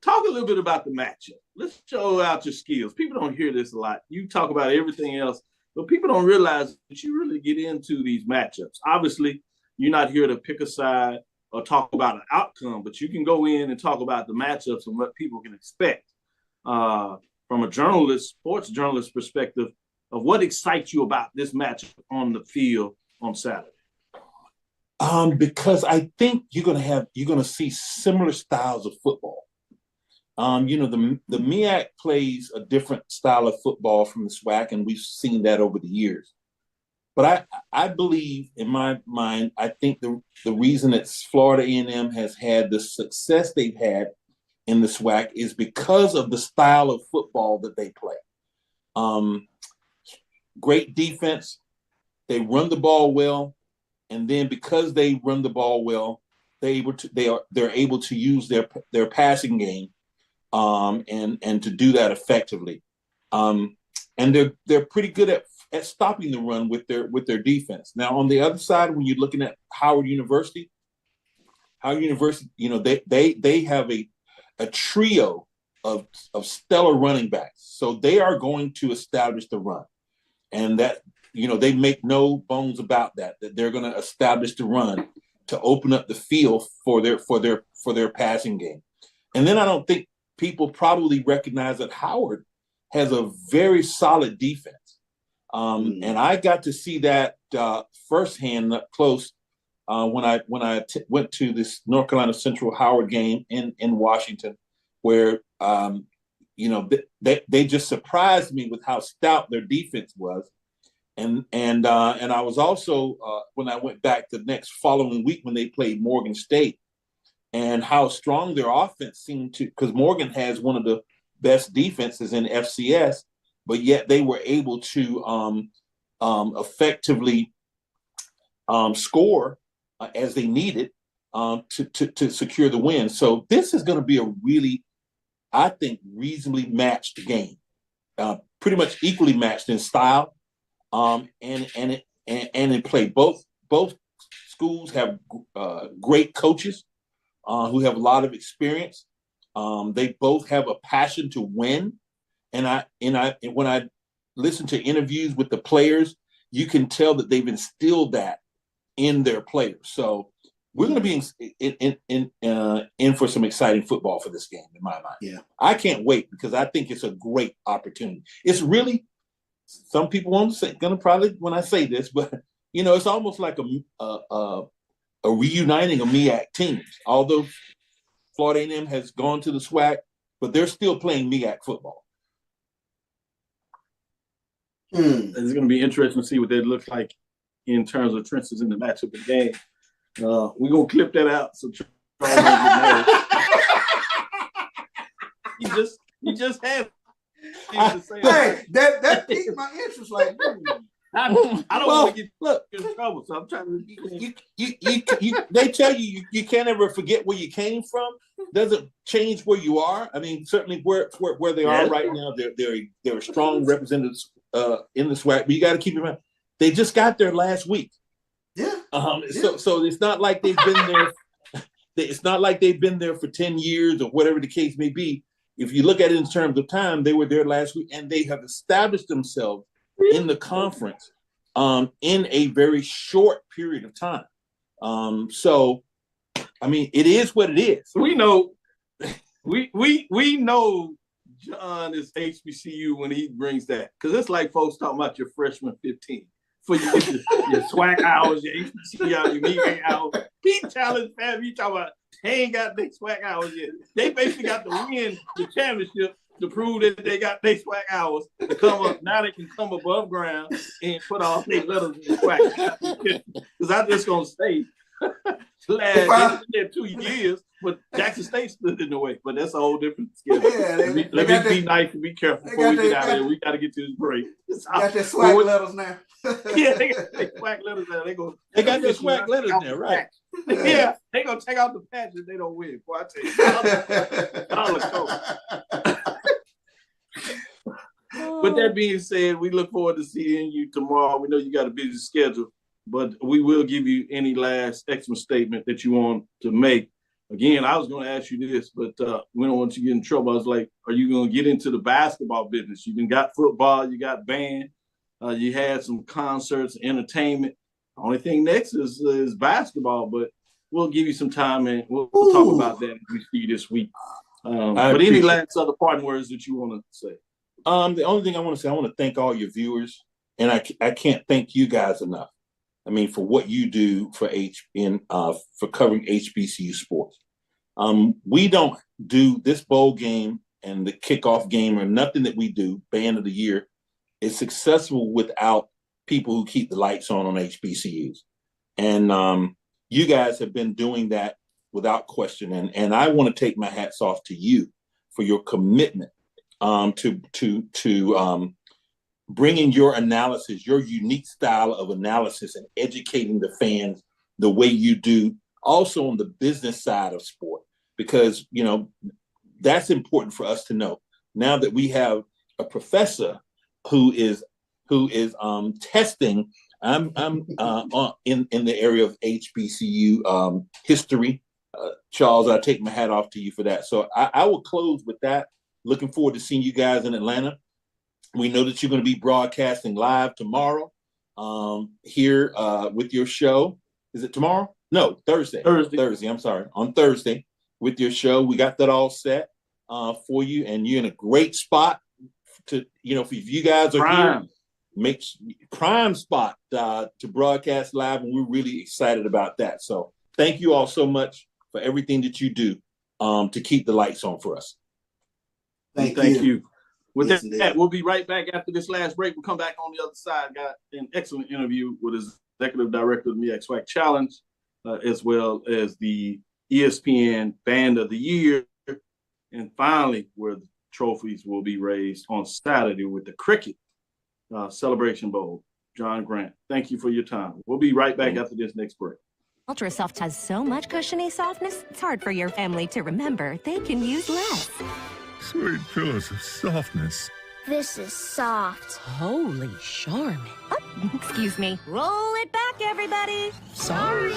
Talk a little bit about the matchup. Let's show out your skills. People don't hear this a lot. You talk about everything else, but people don't realize that you really get into these matchups. Obviously, you're not here to pick a side or talk about an outcome, but you can go in and talk about the matchups and what people can expect. From a journalist, sports journalist perspective, of what excites you about this matchup on the field on Saturday? Because I think you're gonna see similar styles of football. The MEAC plays a different style of football from the SWAC, and we've seen that over the years. But I believe, in my mind, I think the reason that Florida A&M has had the success they've had in the SWAC is because of the style of football that they play. Great defense, they run the ball well, and then because they run the ball well, they're able to use their passing game, and to do that effectively. And they're pretty good at stopping the run with their defense. Now on the other side, when you're looking at Howard University, they have a trio of stellar running backs. So they are going to establish the run. And that, they make no bones about that they're going to establish the run to open up the field for their passing game. And then I don't think people probably recognize that Howard has a very solid defense. And I got to see that firsthand up close when I went to this North Carolina Central Howard game in Washington, where they just surprised me with how stout their defense was, and I was also when I went back the next following week when they played Morgan State, and how strong their offense seemed to, because Morgan has one of the best defenses in FCS, but yet they were able to effectively score as they needed to secure the win. So this is going to be a really, I think, reasonably matched game, pretty much equally matched in style, and in play. Both schools have great coaches who have a lot of experience. They both have a passion to win. And when I listen to interviews with the players, you can tell that they've instilled that in their players. So we're going to be in for some exciting football for this game, in my mind. Yeah, I can't wait because I think it's a great opportunity. It's really, some people won't say, gonna probably when I say this, but it's almost like a reuniting of MEAC teams. Although Florida A&M has gone to the SWAC, but they're still playing MEAC football. It's going to be interesting to see what that looks like in terms of trenches in the matchup of the game. We're going to clip that out so Charles won't get mad. He just had to say that piqued my interest. Like, I don't want to get in trouble, so I'm trying to. They tell you can't ever forget where you came from. Doesn't change where you are. I mean, certainly where they are right now, they're strong representatives in the SWAC. But you got to keep in mind, they just got there last week. Yeah. So it's not like they've been there. It's not like they've been there for 10 years or whatever the case may be. If you look at it in terms of time, they were there last week, and they have established themselves in the conference in a very short period of time. So, I mean, it is what it is. We know, we know John is HBCU when he brings that, because it's like folks talking about your freshman 15. For you get your SWAC hours, your HBCU hours, your MEAC hours. Pete Challenge family, you talking about they ain't got their SWAC hours yet. They basically got to win the championship to prove that they got their SWAC hours to come up. Now they can come above ground and put all their letters in the SWAC. Because I'm just going to say, last 2 years, but Jackson State stood in the way. But that's a whole different skill. Yeah, let me be nice and be careful before we get out of here. We got to get to this break. Got their SWAC letters now. Yeah, they got their SWAC letters now. They got their SWAC letters now, right? Yeah, they gonna take out the patch if they don't win. Boy, I tell you. But that being said, we look forward to seeing you tomorrow. We know you got a busy schedule, but we will give you any last extra statement that you want to make. Again, I was going to ask you this, but we don't want you to get in trouble. I was like, are you going to get into the basketball business? You got football, you got band, you had some concerts, entertainment. The only thing next is basketball, but we'll give you some time and we'll talk about that as we see you this week. But any last other parting words that you want to say? The only thing I want to say, I want to thank all your viewers, and I can't thank you guys enough. I mean, for what you do for covering HBCU sports. We don't do this bowl game and the kickoff game or nothing that we do, Band of the Year, is successful without people who keep the lights on HBCUs. And you guys have been doing that without question. And I want to take my hats off to you for your commitment to bringing your analysis, your unique style of analysis, and educating the fans the way you do, also on the business side of sport, because that's important for us to know. Now that we have a professor who is testing, I'm in the area of HBCU history. Charles, I take my hat off to you for that. So I will close with that. Looking forward to seeing you guys in Atlanta. We know that you're going to be broadcasting live tomorrow here with your show. Is it tomorrow? No, Thursday. Thursday. I'm sorry. On Thursday with your show. We got that all set for you, and you're in a great spot to, if you guys are here, make prime spot to broadcast live, and we're really excited about that. So thank you all so much for everything that you do to keep the lights on for us. Thank you. With that, we'll be right back after this last break. We'll come back on the other side. Got an excellent interview with his executive director of the MEAC SWAC Challenge, as well as the ESPN Band of the Year. And finally, where the trophies will be raised on Saturday with the Cricket Celebration Bowl. John Grant, thank you for your time. We'll be right back after this next break. Ultra Soft has so much cushiony softness, it's hard for your family to remember they can use less. Sweet pillows of softness. This is soft. Holy Charmin. Oh, excuse me. Roll it back, everybody. Sorry.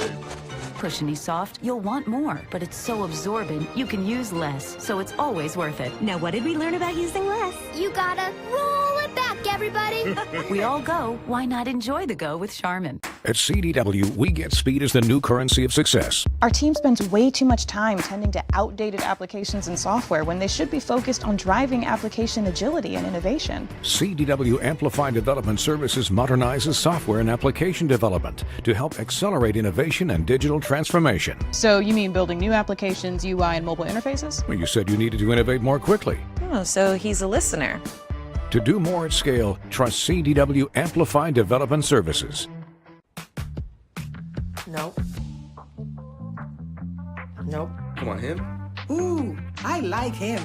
Cushiony soft, you'll want more, but it's so absorbent, you can use less, so it's always worth it. Now, what did we learn about using less? You gotta roll it back, everybody. We all go, why not enjoy the go with Charmin? At CDW, we get speed as the new currency of success. Our team spends way too much time tending to outdated applications and software when they should be focused on driving application agility and innovation. CDW Amplify Development Services modernizes software and application development to help accelerate innovation and digital transformation. So you mean building new applications, UI, and mobile interfaces? Well, you said you needed to innovate more quickly. Oh, so he's a listener. To do more at scale, trust CDW Amplify Development Services. Nope. Nope. Come on, him? Ooh, I like him.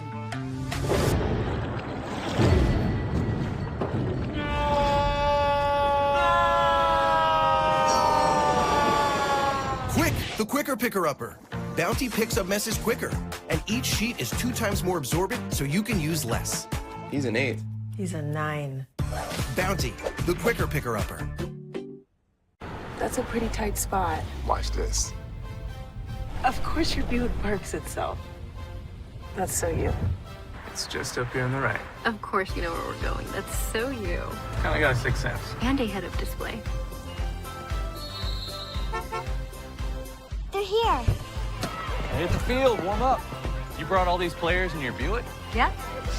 Quick, the quicker picker-upper. Bounty picks up message quicker, and each sheet is 2 times more absorbent, so you can use less. He's an 8. He's a 9. Bounty, the quicker picker-upper. That's a pretty tight spot. Watch this. Of course your Buick parks itself. That's so you. It's just up here on the right. Of course you know where we're going. That's so you. Kinda got a sixth sense. And a head-up display. They're here. Hit the field, warm up. You brought all these players in your Buick? Yeah,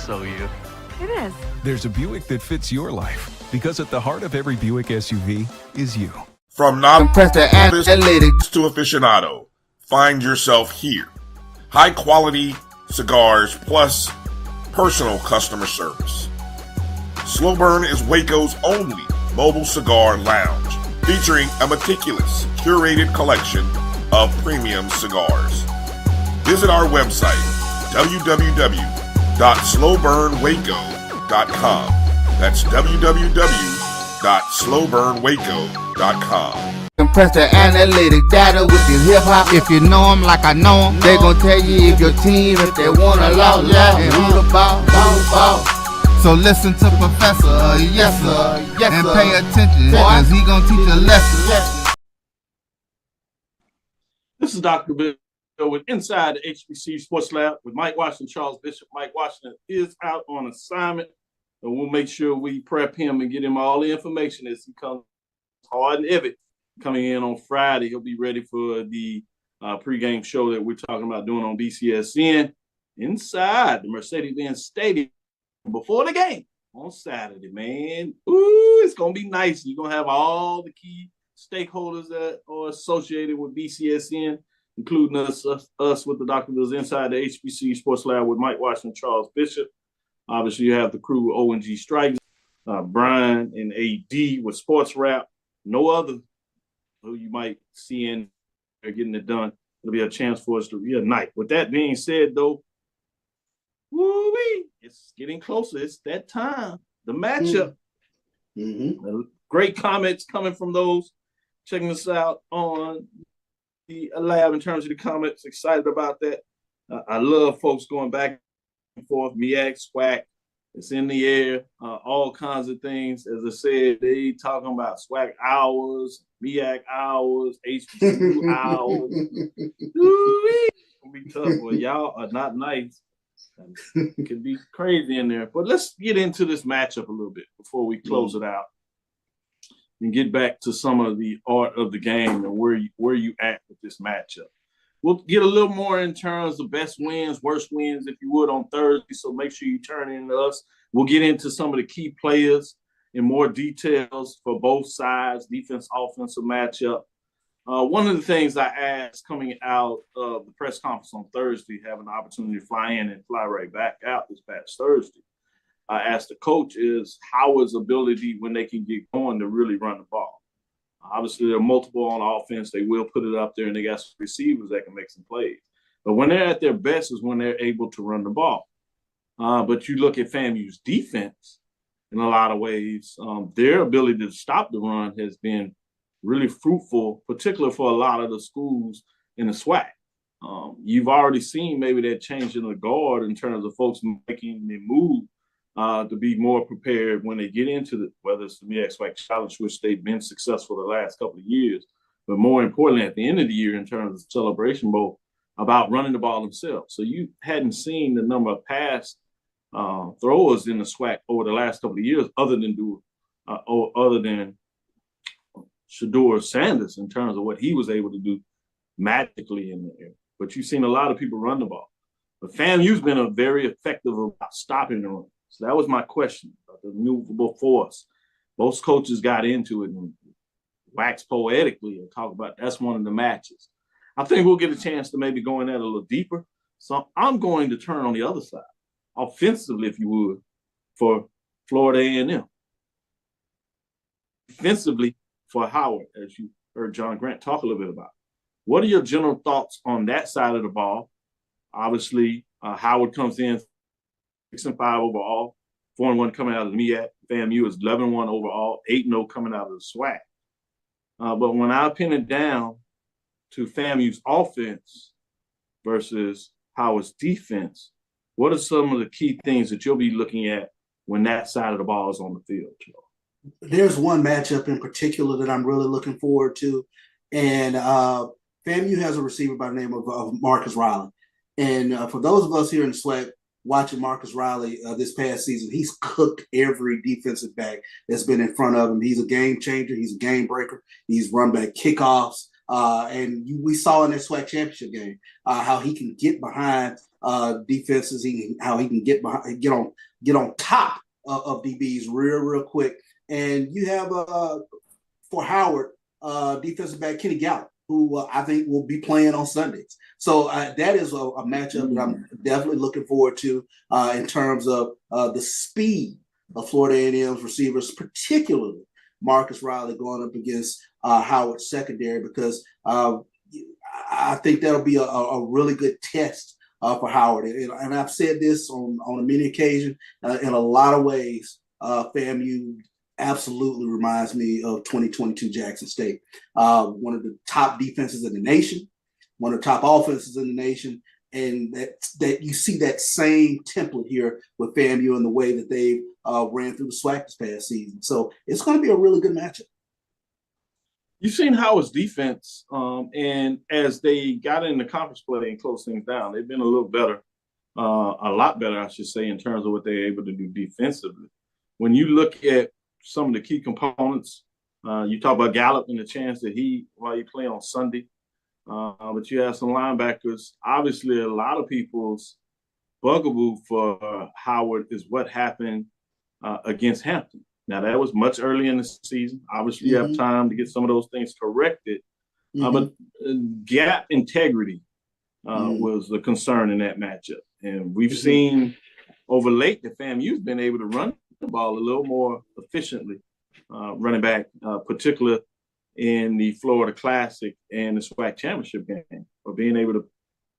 So you. it is. There's a Buick that fits your life, because at the heart of every Buick SUV is you. From novice to aficionado, find yourself here. High quality cigars plus personal customer service. Slow Burn is Waco's only mobile cigar lounge, featuring a meticulous, curated collection of premium cigars. Visit our website, www.slowburnwaco.com. That's www.slowburnwaco.com. Compress the analytic data with your hip hop. If you know them like I know them, they gon' tell you if your team, if they want to loud, and who the ball. So listen to Professor, yes sir, and pay attention, cause he gon' teach a lesson. This is Dr. Bill with Inside the HBCU Sports Lab with Mike Washington, Charles Bishop. Mike Washington is out on assignment, and we'll make sure we prep him and get him all the information as he comes hard and heavy. Coming in on Friday, he'll be ready for the pregame show that we're talking about doing on BCSN inside the Mercedes-Benz Stadium before the game on Saturday, man. Ooh, it's going to be nice. You're going to have all the key stakeholders that are associated with BCSN, including us with the Dr. Bill's Inside the HBCU Sports Lab with Mike Washington, Charles Bishop. Obviously, you have the crew with O&G Strikes, Brian and AD with Sports Rap. No other who you might see in there getting it done. It'll be a chance for us to reunite. With that being said, though, woo-wee, it's getting closer. It's that time. The matchup. Great comments coming from those checking us out on the lab in terms of the comments. Excited about that. I love folks going back and forth. MEAC, SWAC, it's in the air. All kinds of things. As I said, they talking about SWAC hours, MEAC hours, HBCU hours. It's gonna be tough. Well, y'all are not nice. It could be crazy in there. But let's get into this matchup a little bit before we close it out and get back to some of the art of the game and where you at with this matchup. We'll get a little more in terms of best wins, worst wins, if you would, on Thursday. So make sure you turn in to us. We'll get into some of the key players in more details for both sides, defense, offensive matchup. One of the things I asked coming out of the press conference on Thursday, having the opportunity to fly in and fly right back out this past Thursday, I asked the coach is how is ability when they can get going to really run the ball. Obviously, there are multiple on offense. They will put it up there, and they got some receivers that can make some plays. But when they're at their best is when they're able to run the ball. But you look at FAMU's defense in a lot of ways, their ability to stop the run has been really fruitful, particularly for a lot of the schools in the SWAC. You've already seen maybe that change in the guard in terms of folks making the move to be more prepared when they get into whether it's the MEAC SWAC Challenge, which they've been successful the last couple of years, but more importantly, at the end of the year in terms of Celebration Bowl, about running the ball themselves. So you hadn't seen the number of pass throwers in the SWAC over the last couple of years, other than Shedeur Sanders in terms of what he was able to do magically in the air. But you've seen a lot of people run the ball. But FAMU's been very effective about stopping the run. So that was my question about the movable force. Most coaches got into it and waxed poetically and talk about that's one of the matches. I think we'll get a chance to maybe go in that a little deeper. So I'm going to turn on the other side, offensively, if you would, for Florida A&M. Defensively for Howard, as you heard John Grant talk a little bit about. What are your general thoughts on that side of the ball? Obviously, Howard comes in 6-5 overall, 4-1 coming out of the MEAC. FAMU is 11-1 overall, 8-0 coming out of the SWAC. But when I pin it down to FAMU's offense versus Howard's defense, what are some of the key things that you'll be looking at when that side of the ball is on the field, Joe? There's one matchup in particular that I'm really looking forward to. And FAMU has a receiver by the name of Marcus Riley. And for those of us here in the SWAC watching Marcus Riley this past season, he's cooked every defensive back that's been in front of him. He's a game changer. He's a game breaker. He's run back kickoffs. We saw in that SWAC championship game how he can get behind defenses. How he can get on top of DBs real quick. And you have for Howard defensive back Kenny Gallup, who I think will be playing on Sundays. So that is a matchup that I'm definitely looking forward to in terms of the speed of Florida A&M's receivers, particularly Marcus Riley going up against Howard's secondary, because I think that'll be a really good test for Howard. And I've said this on a many occasions. In a lot of ways, FAMU absolutely reminds me of 2022 Jackson State. One of the top defenses in the nation, one of the top offenses in the nation, and that you see that same template here with FAMU and the way that they ran through the SWAC this past season. So it's going to be a really good matchup. You've seen Howard's defense, and as they got into conference play and close things down, they've been a little better, a lot better, I should say, in terms of what they're able to do defensively. When you look at some of the key components, you talk about Gallup and the chance that while you play on Sunday, but you have some linebackers. Obviously, a lot of people's bugaboo for Howard is what happened against Hampton. Now, that was much early in the season. Obviously, you have time to get some of those things corrected. But gap integrity was a concern in that matchup. And we've seen over late that FAMU's been able to run the ball a little more efficiently, running back, particularly in the Florida Classic and the SWAC championship game, or being able to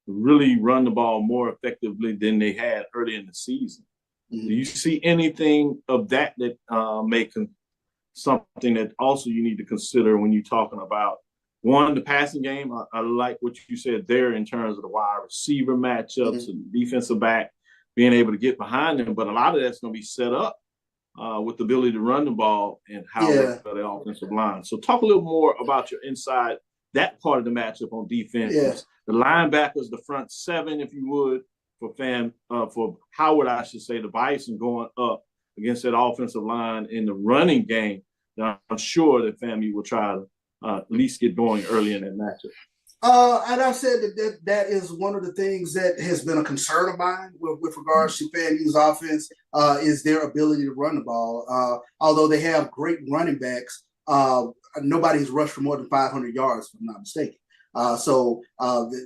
really run the ball more effectively than they had early in the season. Do you see anything of that make something that also you need to consider when you're talking about, one, the passing game? I like what you said there in terms of the wide receiver matchups and defensive back being able to get behind them, but a lot of that's going to be set up with the ability to run the ball and how the offensive line. So talk a little more about your inside, that part of the matchup on defense. The linebackers, the front seven, if you would, for Howard, I should say, the Bison going up against that offensive line in the running game. Now, I'm sure that FAMU will try to at least get going early in that matchup. And I said that is one of the things that has been a concern of mine with regards to FAMU's offense, is their ability to run the ball. Although they have great running backs, nobody's rushed for more than 500 yards, if I'm not mistaken. So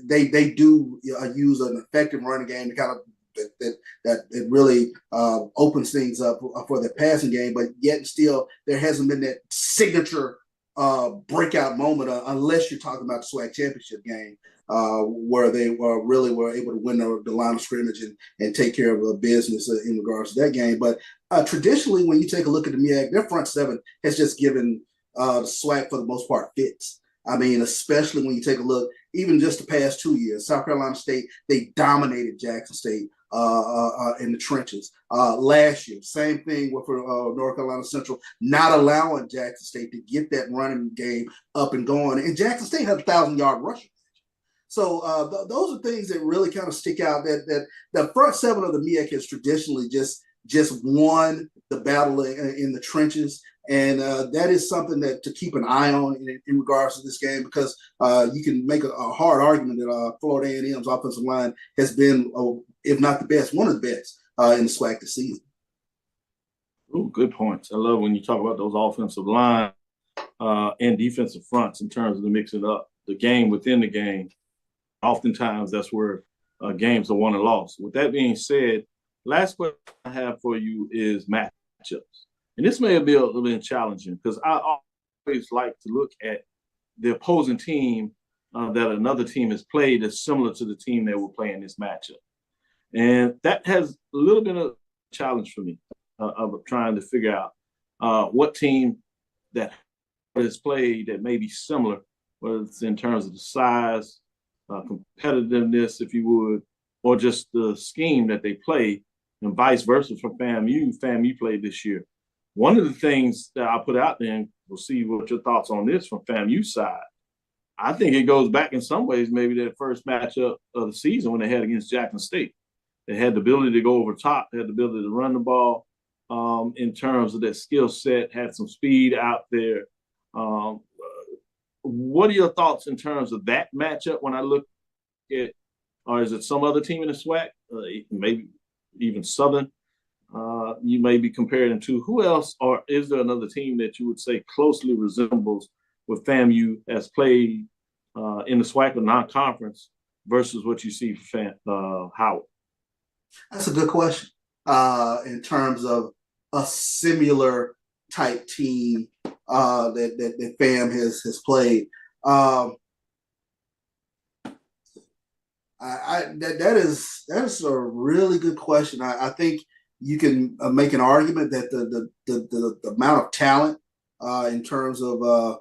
they do use an effective running game to kind of that really opens things up for the passing game, but yet still there hasn't been that signature breakout moment unless you're talking about the SWAC championship game where they were able to win the line of scrimmage and take care of business in regards to that game. But traditionally, when you take a look at the MEAC, their front seven has just given the SWAC for the most part fits. I mean, especially when you take a look, even just the past 2 years, South Carolina State, they dominated Jackson State. in the trenches. Last year, same thing with North Carolina Central, not allowing Jackson State to get that running game up and going. And Jackson State had a 1,000-yard rushing. So those are things that really kind of stick out. That the front seven of the MEAC has traditionally just won the battle in the trenches. And that is something that to keep an eye on in regards to this game, because you can make a hard argument that Florida A&M's offensive line has been, if not the best, one of the best in the SWAC this season. Ooh, good points. I love when you talk about those offensive line and defensive fronts in terms of the mixing up the game within the game. Oftentimes, that's where games are won and lost. With that being said, last question I have for you is matchups. And this may be a little bit challenging because I always like to look at the opposing team that another team has played that's similar to the team that will play in this matchup. And that has a little bit of a challenge for me of trying to figure out what team that has played that may be similar, whether it's in terms of the size, competitiveness, if you would, or just the scheme that they play, and vice versa for FAMU. FAMU played this year. One of the things that I put out there, and we'll see what your thoughts on this from FAMU's side, I think it goes back in some ways maybe that first matchup of the season when they had against Jackson State. They had the ability to go over top, they had the ability to run the ball in terms of that skill set, had some speed out there. What are your thoughts in terms of that matchup when I look at, or is it some other team in the SWAC, maybe even Southern, you may be comparing to? Who else, or is there another team that you would say closely resembles what FAMU has played in the SWAC or non-conference versus what you see for Howard? That's a good question. In terms of a similar type team that FAM has played. That is a really good question. I think you can make an argument that the amount of talent in terms of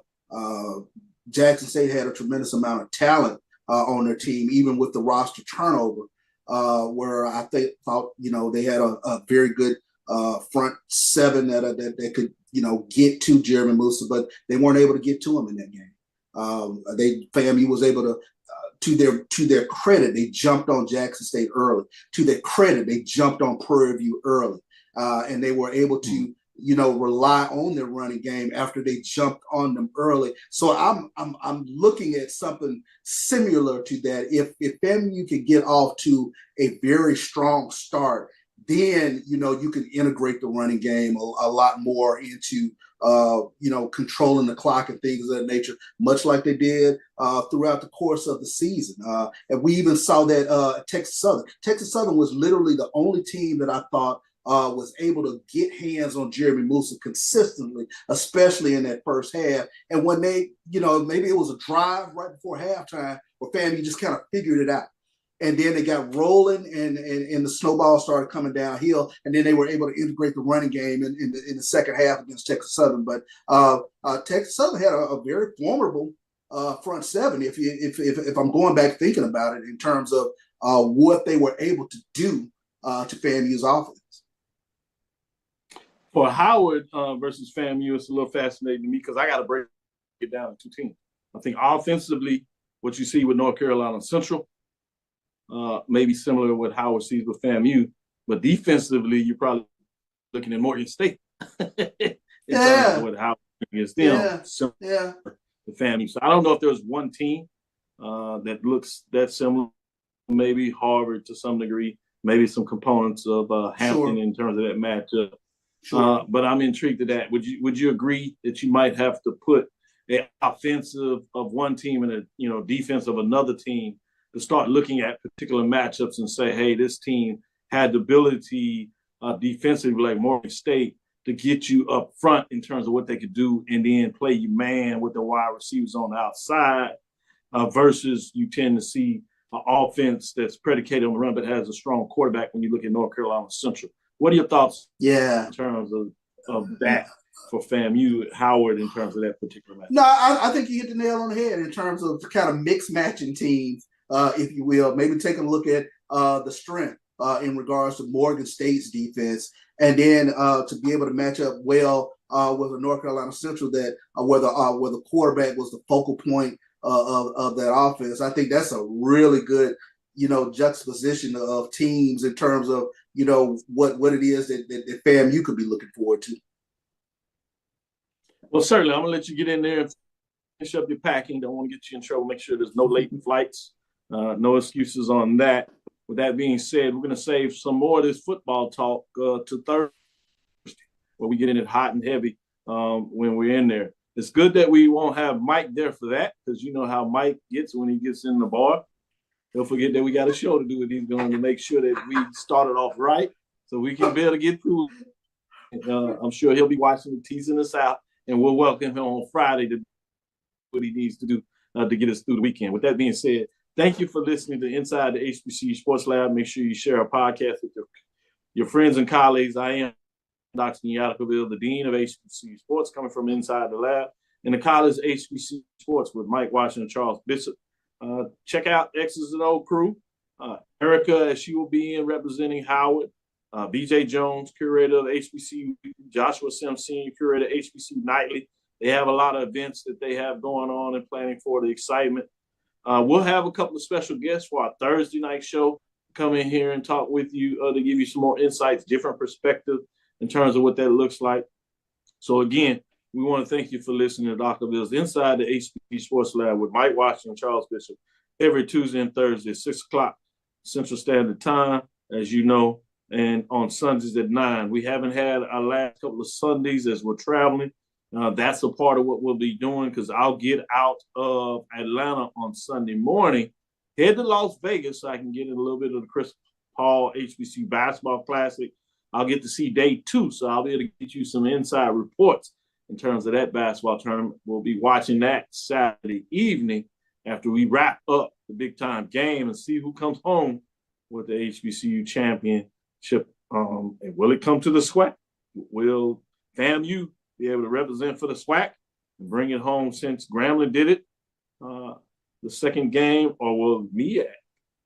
Jackson State had a tremendous amount of talent on their team, even with the roster turnover, where I thought they had a very good front seven that could get to Jeremy Musa, but they weren't able to get to him in that game. FAMU was able to. To their credit, they jumped on Jackson State early. To their credit, they jumped on Prairie View early, and they were able to, rely on their running game after they jumped on them early. So I'm looking at something similar to that. If FAMU can get off to a very strong start, then you can integrate the running game a lot more into controlling the clock and things of that nature, much like they did throughout the course of the season. And we even saw that Texas Southern. Texas Southern was literally the only team that I thought was able to get hands on Jeremy Musa consistently, especially in that first half. And when they, maybe it was a drive right before halftime where FAMU just kind of figured it out. And then they got rolling, and the snowball started coming downhill, and then they were able to integrate the running game in the second half against Texas Southern. But Texas Southern had a very formidable front seven. If I'm going back thinking about it in terms of what they were able to do to FAMU's offense. For Howard versus FAMU, it's a little fascinating to me because I got to break it down into two teams. I think offensively, what you see with North Carolina Central. Maybe similar to what Howard sees with FAMU, but defensively, you're probably looking at Morgan State. in terms of what Howard against them, the FAMU. So I don't know if there's one team that looks that similar. Maybe Harvard to some degree, maybe some components of Hampton in terms of that matchup. But I'm intrigued at that. Would you agree that you might have to put an offensive of one team and a defense of another team to start looking at particular matchups and say, hey, this team had the ability defensively, like Morgan State, to get you up front in terms of what they could do and then play you man with the wide receivers on the outside versus you tend to see an offense that's predicated on the run but has a strong quarterback when you look at North Carolina Central. What are your thoughts in terms of that for FAMU, Howard, in terms of that particular match? No, I think you hit the nail on the head in terms of kind of mixed matching teams. If you will, maybe take a look at the strength in regards to Morgan State's defense, and then to be able to match up well with a North Carolina Central that where the quarterback was the focal point of that offense. I think that's a really good, juxtaposition of teams in terms of, what it is that FAMU could be looking forward to. Well, certainly, I'm going to let you get in there and finish up your packing. Don't want to get you in trouble. Make sure there's no late flights. No excuses on that. With that being said, we're going to save some more of this football talk to Thursday, where we get in it hot and heavy when we're in there. It's good that we won't have Mike there for that, because you know how Mike gets when he gets in the bar. He'll forget that we got a show to do, and he's going to make sure that we started off right so we can be able to get through. I'm sure he'll be watching and teasing us out, and we'll welcome him on Friday to do what he needs to do to get us through the weekend. With that being said, thank you for listening to Inside the HBCU Sports Lab. Make sure you share our podcast with your friends and colleagues. I am Dr. Kenyatta, the Dean of HBCU Sports, coming from inside the lab in the college HBCU Sports with Mike Washington and Charles Bishop. Check out X's and O crew. Erica, as she will be in representing Howard. BJ Jones, curator of HBCU. Joshua Sims, senior curator of HBCU Nightly. They have a lot of events that they have going on and planning for the excitement. We'll have a couple of special guests for our Thursday night show. Come in here and talk with you to give you some more insights, different perspective in terms of what that looks like. So again, we want to thank you for listening to Dr. Bill's Inside the HBCU Sports Lab with Mike Washington and Charles Bishop every Tuesday and Thursday at 6 o'clock Central Standard Time, as you know, and on Sundays at 9. We haven't had our last couple of Sundays as we're traveling. That's a part of what we'll be doing, because I'll get out of Atlanta on Sunday morning, head to Las Vegas so I can get in a little bit of the Chris Paul HBCU Basketball Classic. I'll get to see day 2, so I'll be able to get you some inside reports in terms of that basketball tournament. We'll be watching that Saturday evening after we wrap up the big-time game and see who comes home with the HBCU championship. And will it come to the SWAC? Will FAMU be able to represent for the SWAC and bring it home since Grambling did it the second game, or will MEAC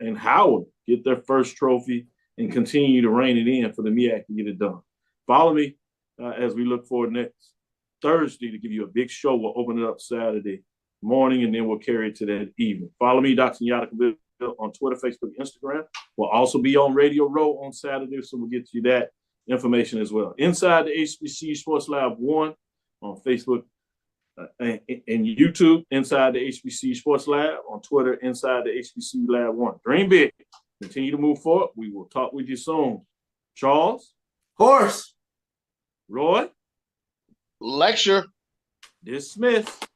and Howard get their first trophy and continue to rein it in for the MEAC to get it done? Follow me as we look forward next Thursday to give you a big show. We'll open it up Saturday morning, and then we'll carry it to that evening. Follow me, Dr. Kenyatta, on Twitter, Facebook, Instagram. We'll also be on Radio Row on Saturday, so we'll get you that information as well. Inside the HBCU Sports Lab 1 on Facebook and YouTube, Inside the HBCU Sports Lab, on Twitter, Inside the HBCU Lab 1. Dream big. Continue to move forward. We will talk with you soon. Charles? Horse. Roy? Lecture. Dismissed.